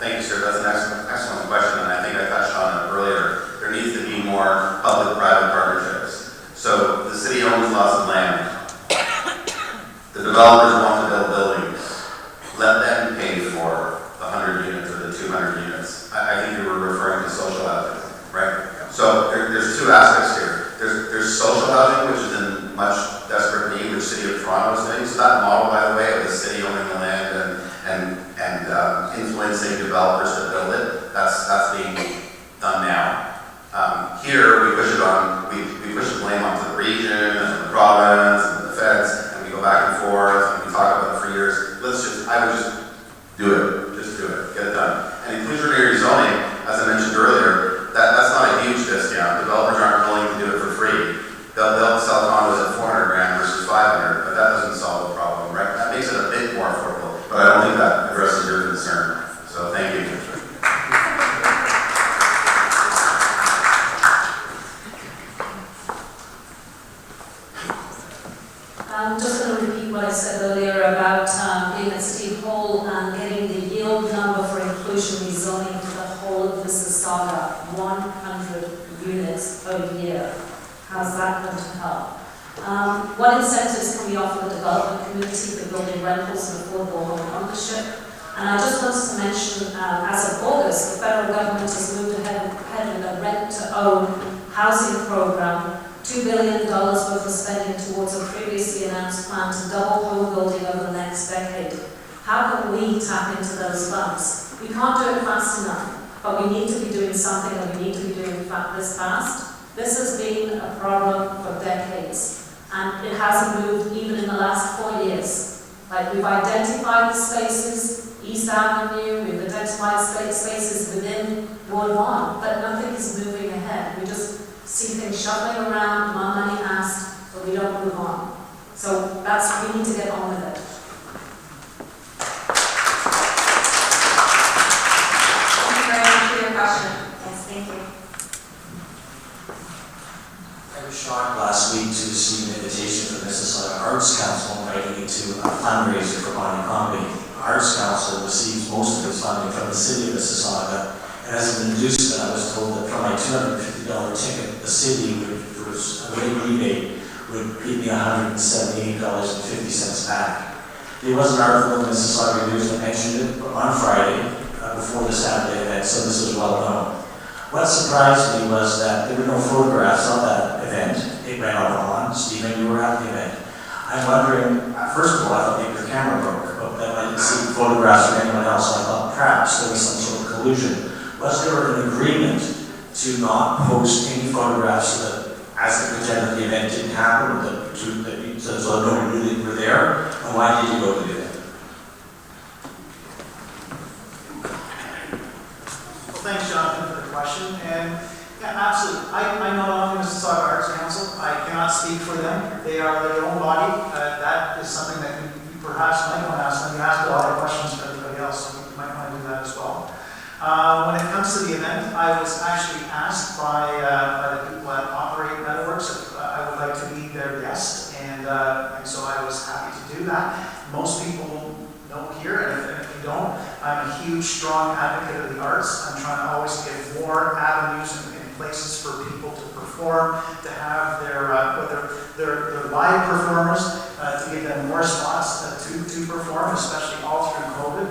Thank you, sir. That's an excellent question, and I think I touched on it earlier. There needs to be more public-private partnerships. So the city owns lots of land. The developers want to build buildings. Let them pay for the 100 units or the 200 units. I think you were referring to social housing, right? So there's two aspects here. There's social housing, which is in much desperate need, which the city of Toronto is doing. So that model, by the way, of the city owning the land and influencing developers to build it, that's being done now. Here we push it on, we push the blame onto the region and the province and the feds, and we go back and forth and we talk about it for years. I would just do it, get it done. And inclusionary zoning, as I mentioned earlier, that's not a huge discount. Developers aren't willing to do it for free. They'll sell condos at 400 grand versus 500, but that doesn't solve the problem, right? That makes it a bit more affordable, but I don't think that addresses your concern. So thank you. I'm just going to repeat what I said earlier about being at City Hall and getting the yield number for inclusionary zoning for the whole of Mississauga, 100 units per year. How's that going to help? What incentives can we offer the development community for building rentals and affordable home ownership? And I just wanted to mention, as of August, the federal government has moved ahead with a rent-to-own housing program, $2 billion worth of spending towards a previously announced plan to double home building over the next decade. How can we tap into those funds? We can't do it fast enough, but we need to be doing something, and we need to be doing this fast. This has been a problem for decades, and it hasn't moved even in the last 4 years. Like, we've identified the spaces, East Avenue, we've identified spaces within Ward 1, but nothing is moving ahead. We just see things shuffling around, more money asked, but we don't move on. So we need to get on with it. Thank you very much for your question. Yes, thank you. I was shocked last week to receive an invitation from Mississauga Arts Council inviting me to a fundraiser for Bonnie Comedy. Arts Council receives most of its funding from the city of Mississauga, and as an inducement, I was told that for my $250 ticket, the city was a rebate would give me $178.50 back. There was an article in the Mississauga News that mentioned it on Friday before the Saturday event, so this was well known. What surprised me was that there were no photographs of that event. It ran out on. Stephen, you were at the event. I'm wondering, first of all, I thought maybe your camera broke, but then I didn't see photographs from anyone else. I thought perhaps there was some sort of collusion. Was there an agreement to not post any photographs so that, as the pretend that the event didn't happen, so nobody knew that you were there? And why did you go to the event? Well, thanks, Jonathan, for the question. And yeah, absolutely. I'm not on the Mississauga Arts Council. I cannot speak for them. They are their own body. That is something that you perhaps might want to ask them. You asked a lot of questions for everybody else, so you might want to do that as well. When it comes to the event, I was actually asked by the people that operate Metalworks if I would like to be their guest, and so I was happy to do that. Most people know here, and if you don't, I'm a huge, strong advocate of the arts. I'm trying to always give more avenues and places for people to perform, to have their live performers, to give them more spots to perform, especially all through COVID.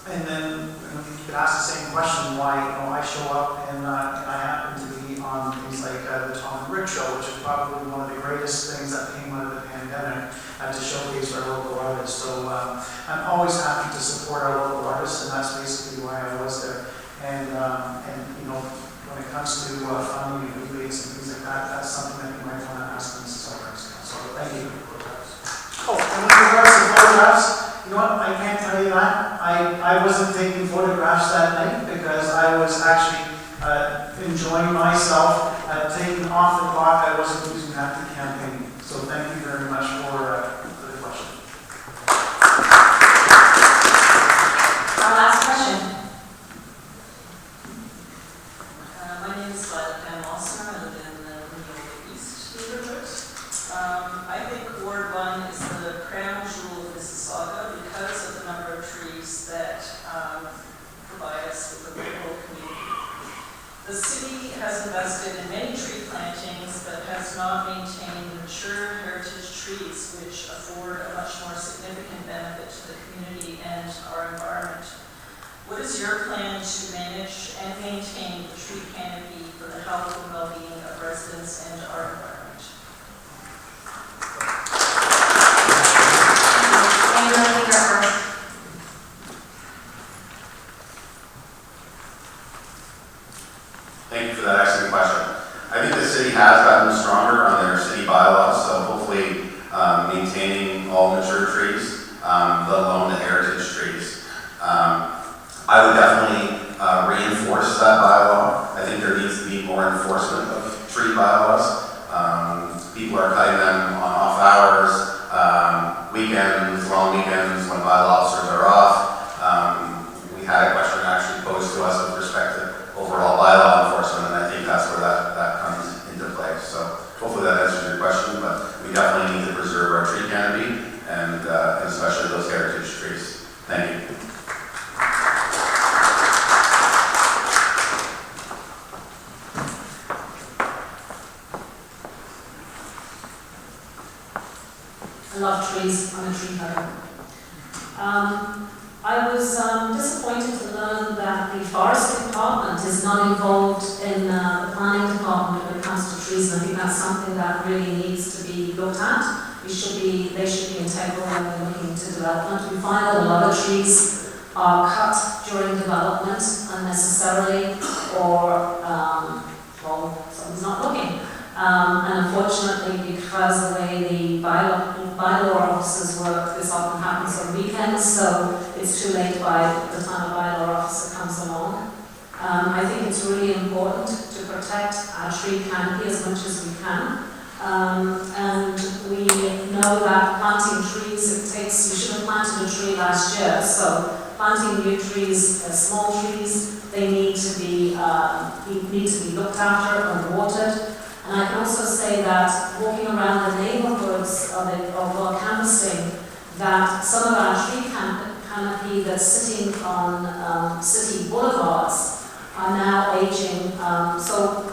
And then you could ask the same question, why I show up and I happen to be on things like the Tom and Rick Show, which is probably one of the greatest things that came out of the pandemic to showcase our local artists. So I'm always happy to support our local artists, and that's basically why I was there. And you know, when it comes to funding and rebates and things like that, that's something that you might want to ask the Mississauga Arts Council. So thank you. Oh, and with regards to photographs, you know what, I can't tell you that. I wasn't taking photographs that night because I was actually enjoying myself, taking off the clock. I wasn't using that to campaign. So thank you very much for the question. Our last question. My name is Pam also. I live in the East neighborhood. I think Ward 1 is the crown jewel of Mississauga because of the number of trees that provide us with a local community. The city has invested in many tree plantings but has not maintained mature heritage trees which afford a much more significant benefit to the community and our environment. What is your plan to manage and maintain the tree canopy for the health and well-being of residents and our environment? Thank you for that excellent question. I think the city has gotten stronger on their city bylaws, so hopefully maintaining all mature trees, let alone the heritage trees. I would definitely reinforce that bylaw. I think there needs to be more enforcement of tree bylaws. People are cutting them on off hours, weekends, long weekends when bylaw officers are off. We had a question actually posed to us with respect to overall bylaw enforcement, and I think that's where that comes into play. So hopefully that answers your question, but we definitely need to preserve our tree canopy and especially those heritage trees. Thank you. I love trees. I'm a tree hugger. I was disappointed to learn that the forest department is not involved in the planning department when it comes to trees, and I think that's something that really needs to be looked at. they should be integral when we're looking into development. We find that a lot of trees are cut during development unnecessarily, or well, someone's not looking. And unfortunately, because the way the bylaw officers work, this often happens on weekends, so it's too late by the time a bylaw officer comes along. I think it's really important to protect our tree canopy as much as we can. And we know that planting trees, you should have planted a tree last year, so planting new trees, small trees, they need to be looked after and watered. And I can also say that walking around the neighbourhoods of our canvassing, that some of our tree canopy that's sitting on city boulevards are now aging. So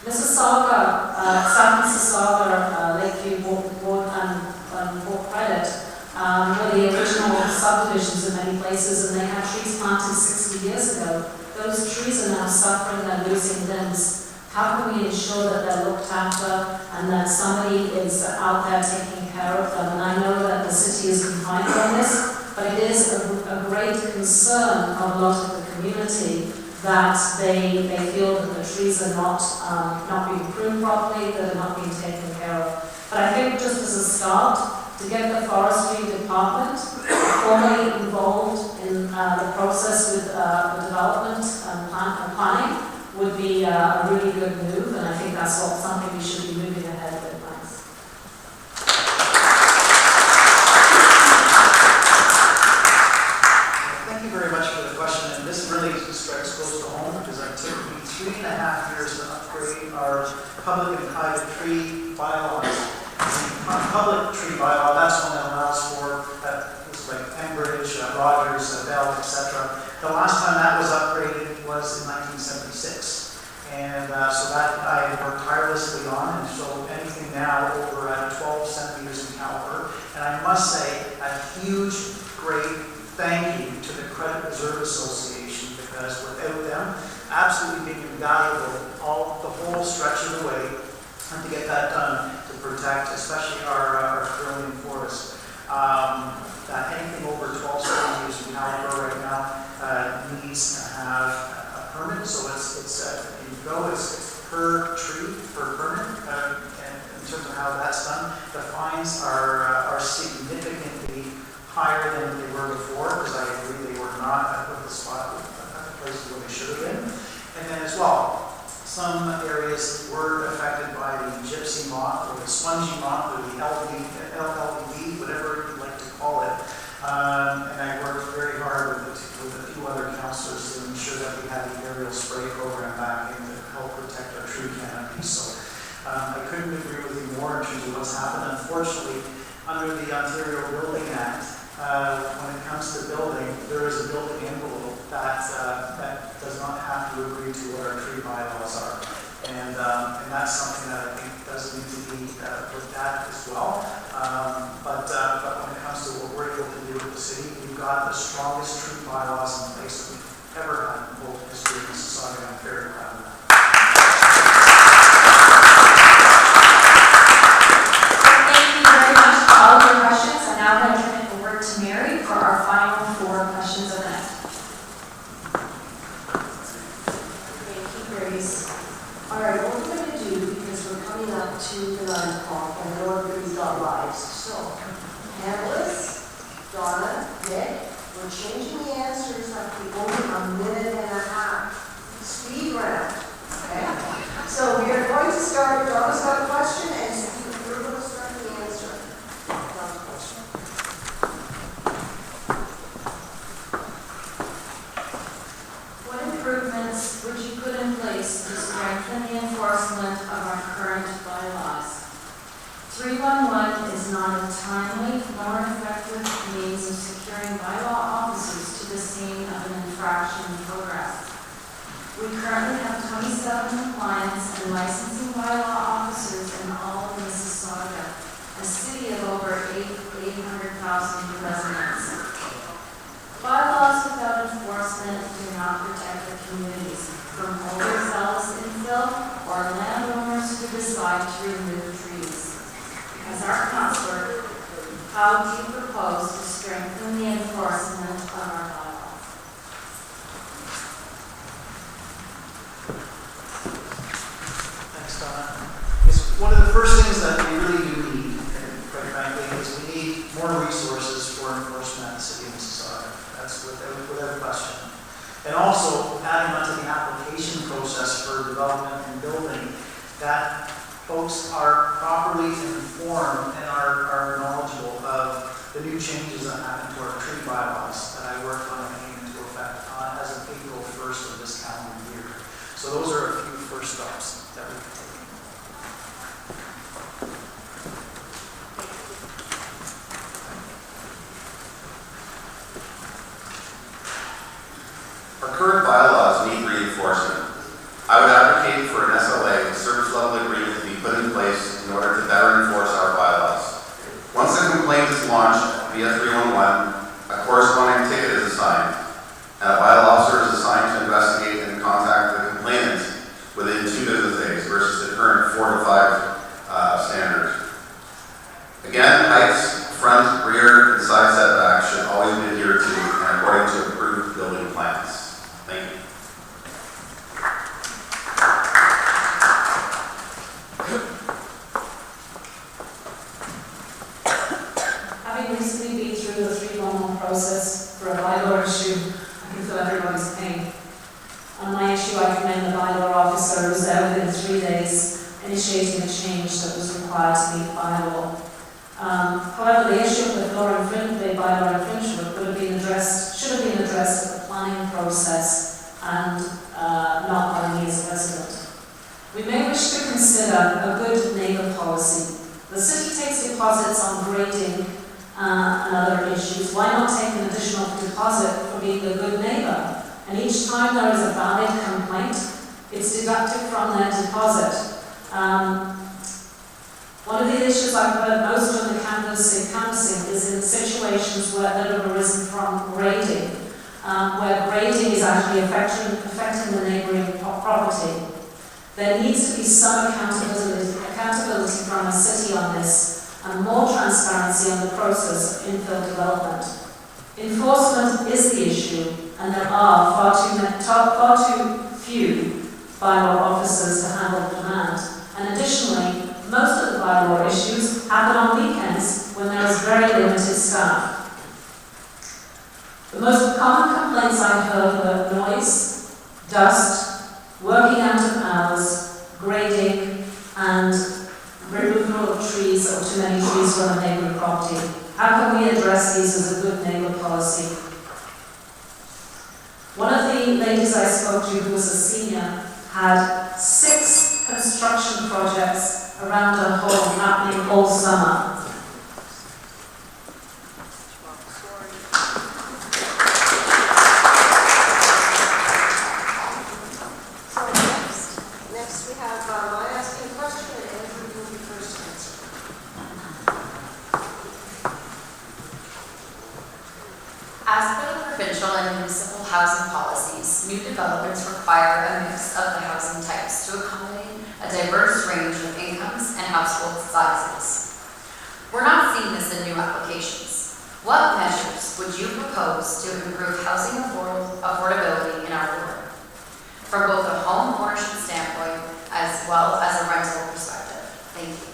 Mississauga, South Mississauga, Lakeview, Ward and Port Credit were the original subdivisions in many places, and they had trees planted 60 years ago. Those trees are now suffering, they're losing limbs. How can we ensure that they're looked after and that somebody is out there taking care of them? And I know that the city is behind on this, but it is a great concern of a lot of the community that they feel that the trees are not being pruned properly, that are not being taken care of. But I think just as a start, to get the forestry department formally involved in the process with the development and planning would be a really good move, and I think that's something we should be moving ahead with. Thanks. Thank you very much for the question, and this really strikes close to home because it took me 3.5 years to upgrade our public and private tree bylaws. The public tree bylaw, that's one that allows for like Cambridge, Rogers, Bell, etc. The last time that was upgraded was in 1976. And so that I worked tirelessly on, and so anything now over 12 centimeters in caliber. And I must say a huge, great thank you to the Credit Reserve Association, because without them, absolutely being invaluable the whole stretch of the way, and to get that done to protect, especially our Australian forest. That anything over 12 centimeters in caliber right now needs to have a permit. So it's per tree, per permit, and in terms of how that's done. The fines are significantly higher than they were before, because I agree they were not at the spot, at the places where they should have been. And then as well, some areas were affected by the gypsy moth, or the spongy moth, or the LVD, whatever you'd like to call it. And I worked very hard with a few other councillors to ensure that we had the aerial spray program back in to help protect our tree canopy. So I couldn't agree with you more in terms of what's happened. Unfortunately, under the Ontario Building Act, when it comes to building, there is a building envelope that does not have to agree to what our tree bylaws are. And that's something that I think does need to be looked at as well. But when it comes to what we're able to do with the city, we've got the strongest tree bylaws in place that we've ever had in the whole history of Mississauga, and I'm very proud of that. Thank you very much for all of your questions. I'm now going to turn it over to Mary for our final 4 questions of the night. Thank you, Grace. All right, what we're going to do, because we're coming up to the 9 o'clock, and I know everybody's got lives. So, panelists, Donna, Nick, we're changing the answers after only a minute and a half. Speed round, okay? So we are going to start, Donna's got a question, and we're going to start the answer. Donna's question. What improvements would you put in place to strengthen the enforcement of our current bylaws? 311 is not a timely nor effective means of securing bylaw officers to the scene of an infraction progress. We currently have 27 compliance and licensing bylaw officers in all of Mississauga, a city of over 800,000 residents. Bylaws without enforcement do not protect the communities from overzealous infill or landowners who decide to remove trees. as our councillor, how do you propose to strengthen the enforcement of our bylaws? Thanks, Donna. Yes, one of the first things that we really do need, quite frankly, is we need more resources for enforcement at the City of Mississauga. That's without question. And also adding onto the application process for development and building, that folks are properly informed and are knowledgeable of the new changes that happened to our tree bylaws that I worked on and came into effect as of April 1st of this calendar year. So those are a few first steps that we can take. Our current bylaws need reinforcement. I would advocate for an SLA, service level agreement, to be put in place in order to better enforce our bylaws. Once a complaint is launched via 311, a corresponding ticket is assigned, and a bylaw officer is assigned to investigate and contact the complainant within 2 business days versus the current 4 to 5 standard. Again, heights, front, rear, and side setbacks should always be adhered to and according to approved building plans. Thank you. Having recently been through the 311 process for a bylaw issue, I can feel everybody's pain. On my issue, I commend the bylaw officer who was there within 3 days initiating a change that was required to meet bylaw. However, the issue of the bylaw infringement should have been addressed at the planning process and not by me as a resident. We may wish to consider a good neighbour policy. The city takes deposits on grading and other issues. Why not take an additional deposit for being a good neighbour? And each time there is a valid complaint, it's deducted from their deposit. One of the issues I've heard most of the canvassing is in situations that have arisen from grading, where grading is actually affecting the neighbouring property. There needs to be some accountability from the city on this, and more transparency on the process of infill development. Enforcement is the issue, and there are far too few bylaw officers to handle the demand. And additionally, most of the bylaw issues happen on weekends when there is very limited staff. The most common complaints I've heard were noise, dust, working out of hours, grading, and removal of trees or too many trees from a neighbouring property. How can we address these as a good neighbour policy? One of the ladies I spoke to, who was a senior, had 6 construction projects around her home happening all summer. Next we have Maya asking a question, and Andrew will be first to answer. As per the provincial and municipal housing policies, new developments require a mix of the housing types to accommodate a diverse range of incomes and household sizes. We're not seeing this in new applications. What measures would you propose to improve housing affordability in our ward, from both a home ownership standpoint as well as a rental perspective? Thank you.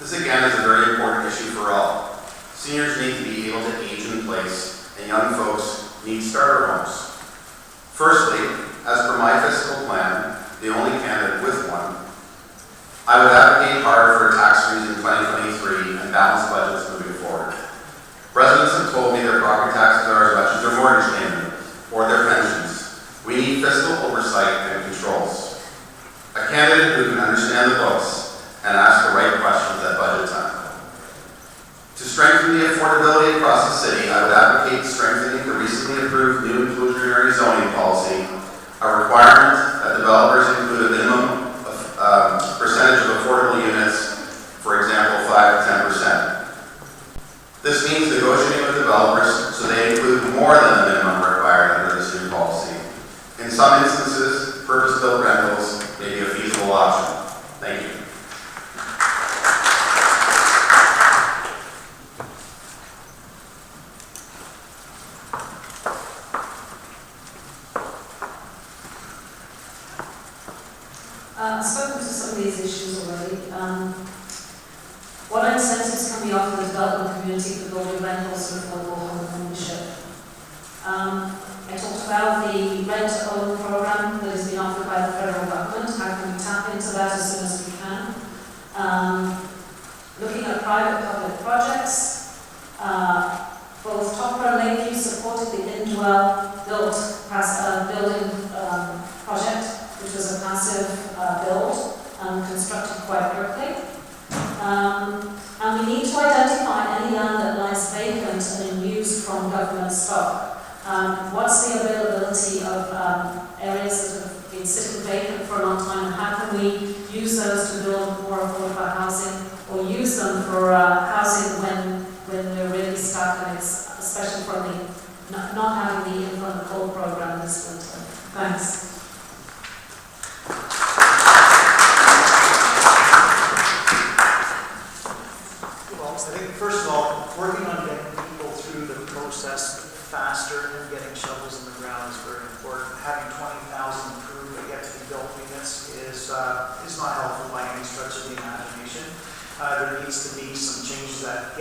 This again is a very important issue for all. Seniors need to be able to age in place, and young folks need starter homes. Firstly, as per my fiscal plan, the only candidate with one, I would advocate hard for a tax freeze in 2023 and balanced budgets moving forward. Residents have told me their property taxes are as much as their mortgage payment or their pensions. We need fiscal oversight and controls. A candidate who can understand the books and ask the right questions at budget time. To strengthen the affordability across the city, I would advocate strengthening the recently approved new inclusionary zoning policy, a requirement that developers include a minimum percentage of affordable units, for example, 5 to 10%. This means negotiating with developers so they include more than the minimum required under this new policy. I've spoken to some of these issues already. What incentives can be offered the development community for building rentals and affordable home ownership? I talked about the rent-to-own program that has been offered by the federal government. How can we tap into that as soon as we can? Looking at private-public projects, both TOPCA and Lakeview supported the Indwell building project, which was a passive build constructed quite quickly. And we need to identify any land that lies vacant and in use from government stock. What's the availability of areas that have been sitting vacant for a long time, and how can we use those to build more affordable housing, or use them for housing when we're really stuck, and it's especially for the not having the infant coal program this winter. Thanks. I think, first of all, working on getting people through the process faster and getting shovels in the ground is very important. Having 20,000 approved but yet to be built units is not helpful by any stretch of the imagination. There needs to be some changes that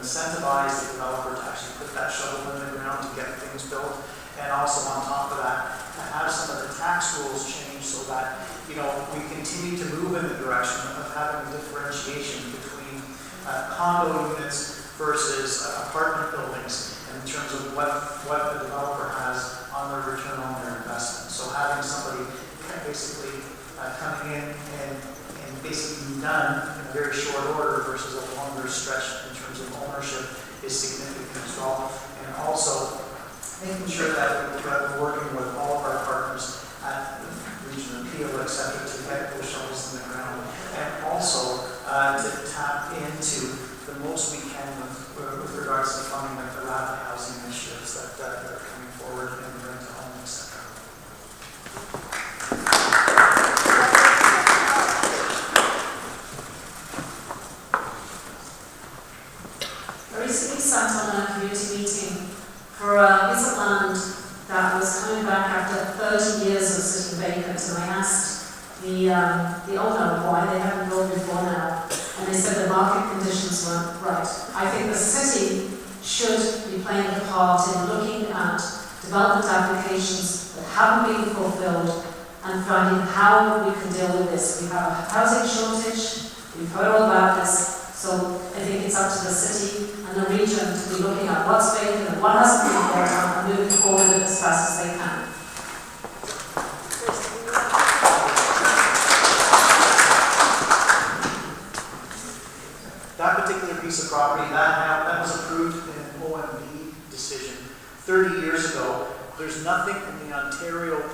incentivize the developer to actually put that shovel in the ground to get things built. And also on top of that, to have some of the tax rules change so that, we continue to move in the direction of having a differentiation between condo units versus apartment buildings in terms of what the developer has on their return on their investment. So having somebody basically coming in and basically be done in a very short order versus a longer stretch in terms of ownership is significant as well. And also making sure that we're working with all of our partners at the region appeal, et cetera, to get those shovels in the ground, and also to tap into the most we can with regards to funding like the rapid housing initiatives that are coming forward in the rent to home, et cetera. I recently sat on a community meeting for a piece of land that was coming back after 30 years of sitting vacant, and I asked the owner why they hadn't built before now, and they said the market conditions weren't right. I think the city should be playing a part in looking at development applications that haven't been fulfilled and finding how we can deal with this. We have a housing shortage, we've heard all about this, so I think it's up to the city and the region to be looking at what's vacant and what hasn't been built on and moving forward as fast as they can. That particular piece of property, that was approved in an OMB decision 30 years ago. There's nothing in the Ontario,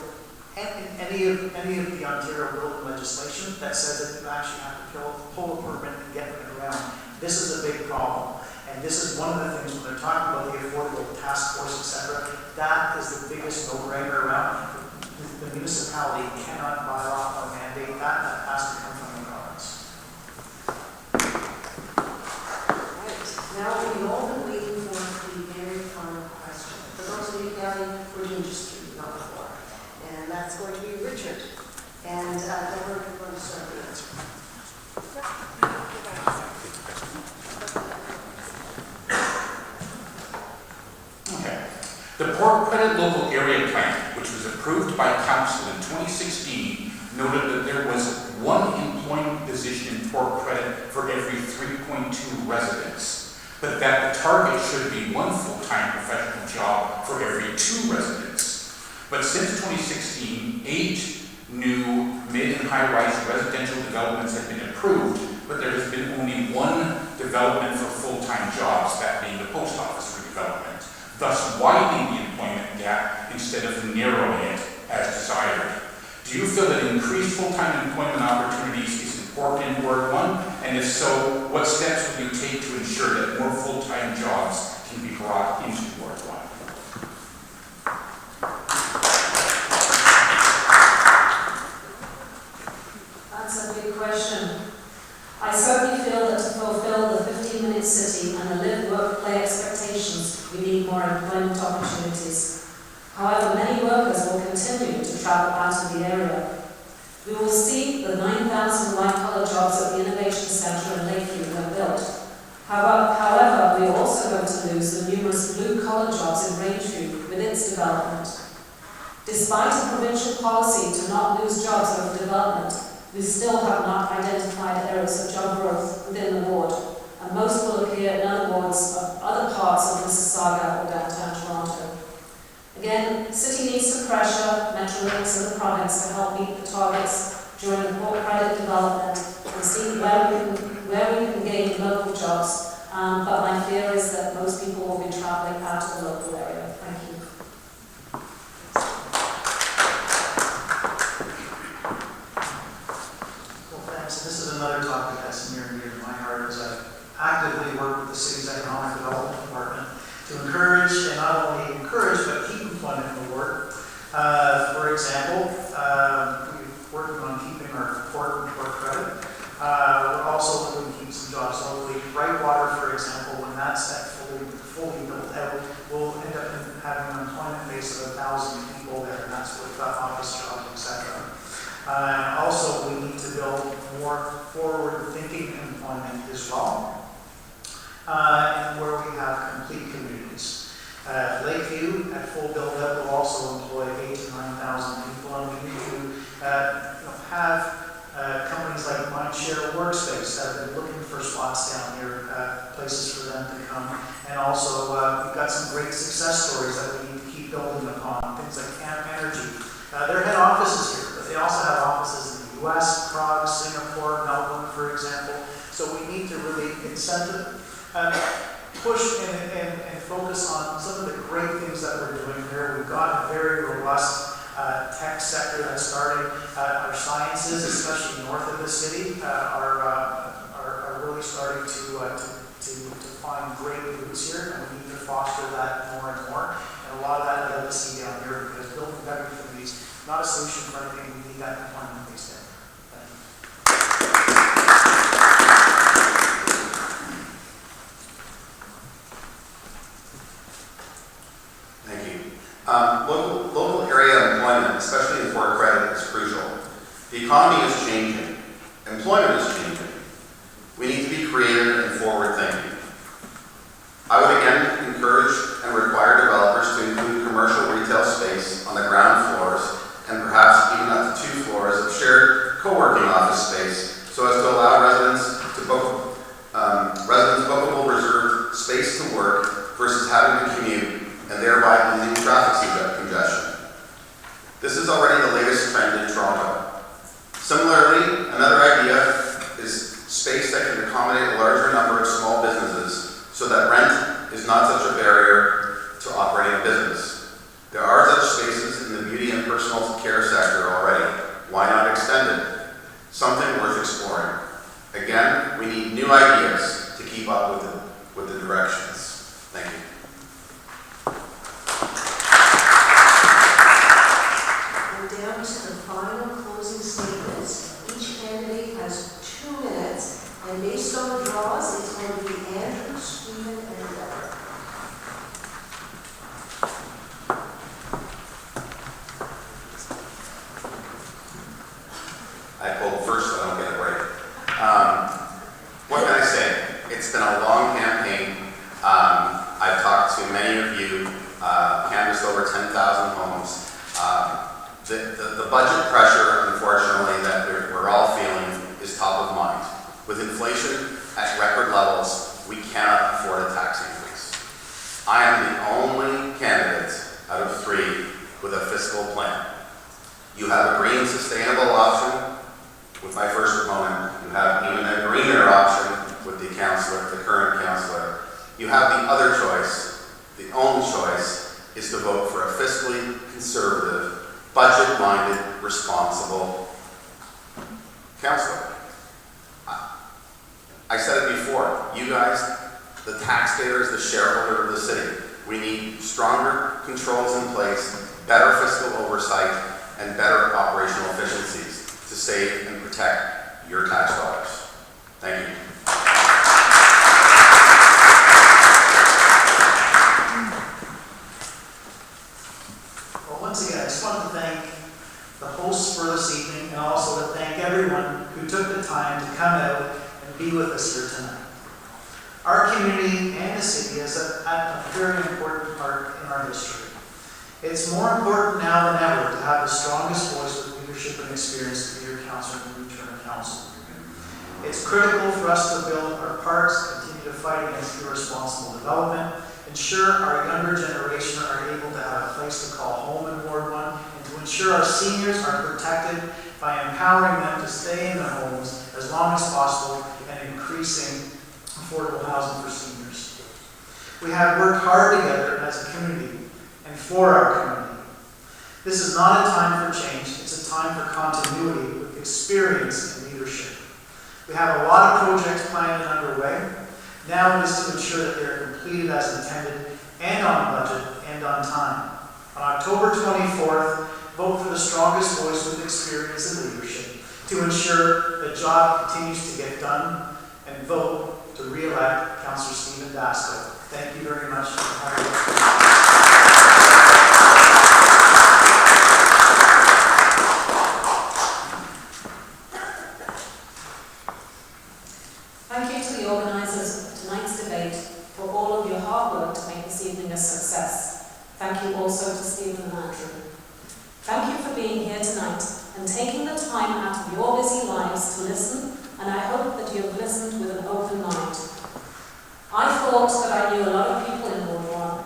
any of the Ontario building legislation that says that you actually have to pull a permit and get it in the ground. This is a big problem. And this is one of the things when they're talking about the affordable task force, etc. That is the biggest no-brainer around. The municipality cannot buy off or mandate that. That has to come from the province. Now, we've all been waiting for the very final question. For those of you gathering, we're doing just 3, not 4. And that's going to be Richard. And Deborah, you're going to start the answer. Okay. The Port Credit Local Area Plan, which was approved by Council in 2016, noted that there was 1 employment position in Port Credit for every 3.2 residents, but that the target should be 1 full-time professional job for every 2 residents. But since 2016, 8 new mid and high-rise residential developments have been approved, but there has been only 1 development for full-time jobs, that being the post office redevelopment, thus widening the employment gap instead of narrowing it as desired. Do you feel that increased full-time employment opportunities is important in Ward 1? And if so, what steps will you take to ensure that more full-time jobs can be brought into Ward 1? That's a big question. I certainly feel that to fulfill the 15-minute city and the live, work, play expectations, we need more employment opportunities. However, many workers will continue to travel out of the area. We will see the 9,000 white-collar jobs at the Innovation Centre in Lakeview when built. However, we are also going to lose the numerous blue-collar jobs in Rangeview with its development. Despite a provincial policy to not lose jobs over development, we still have not identified areas of job growth within the ward, and most will appear in other wards of other parts of Mississauga or downtown Toronto. Again, the city needs to pressure Metrolinx and the province to help meet the targets during the port credit development and see where we can gain local jobs. But my fear is that most people will be travelling out of the local area. Thank you. Well, thanks. This is another topic that's near and dear to my heart as I actively work with the city's economic development department to encourage, and not only encourage, but keep employment in the ward. For example, we're working on keeping our port credit. We're also looking to keep some jobs locally. Brightwater, for example, when that's fully built out, we'll end up having an employment base of 1,000 people there, and that's with office jobs, etc. Also, we need to build more forward-thinking employment as well, and where we have complete communities. Lakeview, at full build-up, will also employ 8,000 to 9,000 people, and we need to have companies like Mindshare Workspace that have been looking for spots down here, places for them to come. And also, we've got some great success stories that we need to keep building upon, things like Camp Energy. Their head office is here, but they also have offices in the US, Prague, Singapore, Melbourne, for example. So we need to really push and focus on some of the great things that we're doing here. We've got a very robust tech sector that's starting. Our sciences, especially north of the city, are really starting to find great roots here, and we need to foster that more and more. And a lot of that I'd like to see down here, because building better communities is not a solution for everything. We need that employment based in. Thank you. Local area employment, especially in Port Credit, is crucial. The economy is changing. Employment is changing. We need to be creative and forward-thinking. I would again encourage and require developers to include commercial retail space on the ground floors and perhaps even up to 2 floors of shared co-working office space, so as to allow residents to book bookable reserved space to work versus having to commute and thereby easing traffic congestion. This is already the latest trend in Toronto. Similarly, another idea is space that can accommodate a larger number of small businesses so that rent is not such a barrier to operating a business. There are such spaces in the beauty and personal care sector already. Why not extend it? Something worth exploring. Again, we need new ideas to keep up with the directions. Thank you. We're down to the final closing statements. Each candidate has 2 minutes, and based on the draws, it's going to be Andrew, Stephen, and Deborah. I pulled first so I don't get a break. What can I say? It's been a long campaign. I've talked to many of you, canvassed over 10,000 homes. The budget pressure, unfortunately, that we're all feeling is top of mind. With inflation at record levels, we cannot afford a tax increase. I am the only candidate out of 3 with a fiscal plan. You have a green sustainable option with my first opponent. You have even a greener option with the councillor, the current councillor. You have the other choice. The only choice is to vote for a fiscally conservative, budget-minded, responsible councillor. I said it before, you guys, the taxpayer is the shareholder of the city. We need stronger controls in place, better fiscal oversight, and better operational efficiencies to save and protect your tax dollars. Thank you. want to thank the hosts for this evening and also to thank everyone who took the time to come out and be with us here tonight. Our community and the city is a very important part in our history. It's more important now than ever to have the strongest voice with leadership and experience to be your councillor and return council. It's critical for us to build our parks, continue to fight against irresponsible development, ensure our younger generation are able to have a place to call home in Ward 1, and to ensure our seniors are protected by empowering them to stay in their homes as long as possible and increasing affordable housing for seniors. We have worked hard together as a community and for our community. This is not a time for change, it's a time for continuity with experience and leadership. We have a lot of projects planned and underway. Now it is to ensure that they are completed as intended and on budget and on time. On October 24th, vote for the strongest voice with experience and leadership to ensure the job continues to get done, and vote to re-elect Councillor Stephen Dasko. Thank you very much for having me. Thank you to the organisers of tonight's debate for all of your hard work to make this evening a success. Thank you also to Stephen and Andrew. Thank you for being here tonight and taking the time out of your busy lives to listen, and I hope that you have listened with an open mind. I thought that I knew a lot of people in Ward 1,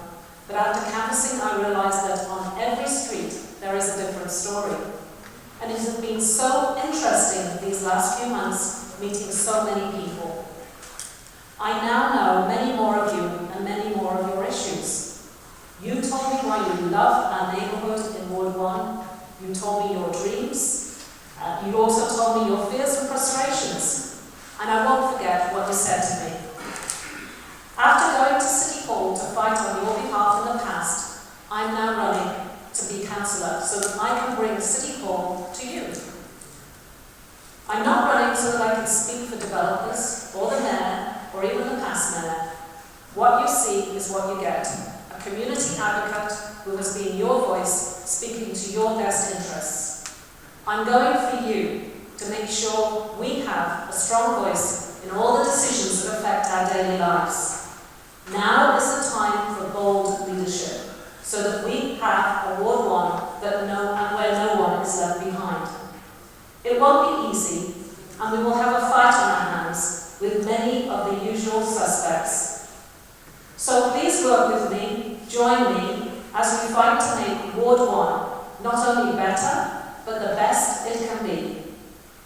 but after canvassing I realised that on every street there is a different story. And it has been so interesting these last few months meeting so many people. I now know many more of you and many more of your issues. You told me why you love our neighbourhood in Ward 1. You told me your dreams. You also told me your fears and frustrations. And I won't forget what you said to me. After going to City Hall to fight on your behalf in the past, I'm now running to be councillor so that I can bring City Hall to you. I'm not running so that I can speak for developers, or the mayor, or even the past mayor. What you see is what you get. A community advocate who has been your voice speaking to your best interests. I'm going for you to make sure we have a strong voice in all the decisions that affect our daily lives. Now is the time for bold leadership, so that we have a Ward 1 where no one is left behind. It won't be easy, and we will have a fight on our hands with many of the usual suspects. So please work with me, join me, as we fight to make Ward 1 not only better, but the best it can be.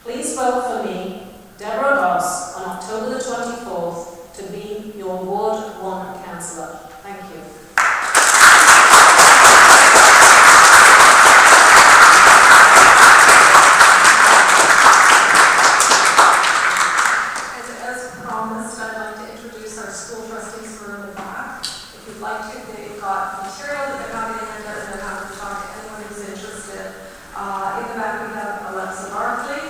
Please vote for me, Deborah Ross, on October the 24th to be your Ward 1 councillor. Thank you. As promised, I'd like to introduce our school trustees who are in the back. If you'd like to, they've got material that they're not in there, and they're happy to talk to anyone who's interested. In the back, we have Alexa Barkley.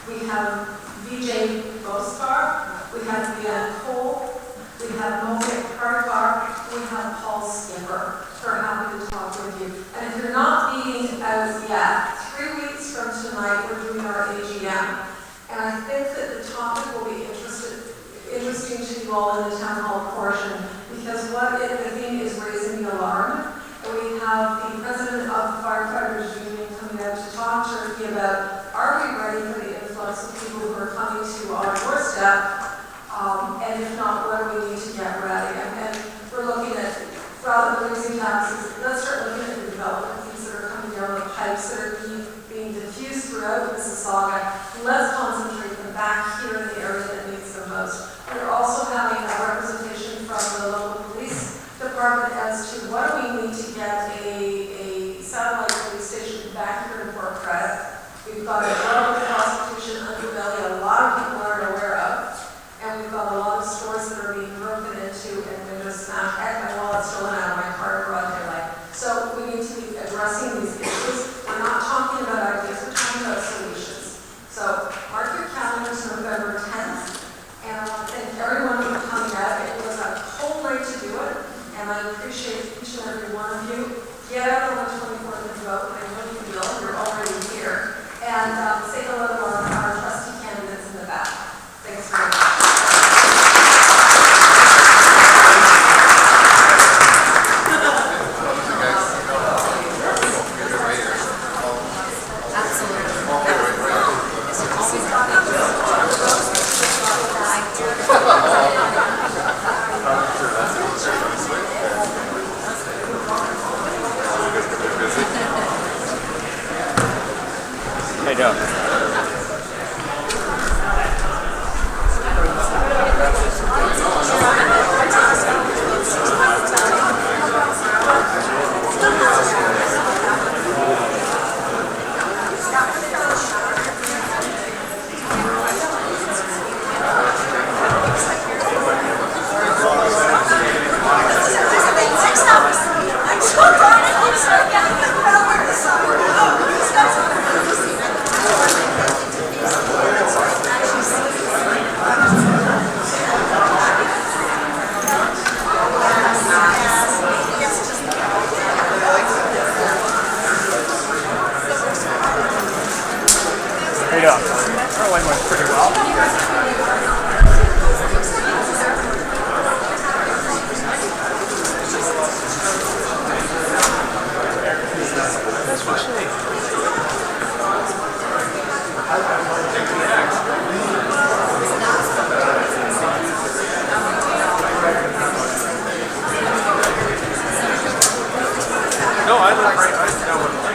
We have VJ Boskar. We have Leanne Cole. We have Mohit Karkar. We have Paul Skipper. We're happy to talk with you. And if you're not meeting out yet, 3 weeks from tonight, we're doing our AGM. And I think that the topic will be interesting to you all in the town hall portion, because the theme is raising the alarm. And we have the president of the Firefighters Union coming out to talk to you about, are we ready for the influx of people who are coming to our doorstep? And if not, what do we need to get ready? And we're looking at, rather than raising taxes, let's start looking at the development fees that are coming down the pipes that are being diffused throughout Mississauga. Let's concentrate them back here in the area that needs them most. We're also having a representation from the local police department as to what do we need to get a satellite police station back here in Port Credit. We've got a drug prostitution underbelly a lot of people aren't aware of. And we've got a lot of stores that are being broken into and windows smashed. Heck, my wallet's stolen out of my car in broad daylight. So we need to be addressing these issues. We're not talking about ideas, we're talking about solutions. So mark your calendars November 10th. And I want to thank everyone for coming out. It was a whole night to do it. And I appreciate each each and every one of you. Get out on the 24th and vote, and when you will, you're already here. And say hello to our trustee candidates in the back. Thanks very much. Hey, Doug. Yeah, that one went pretty well. No, I look great.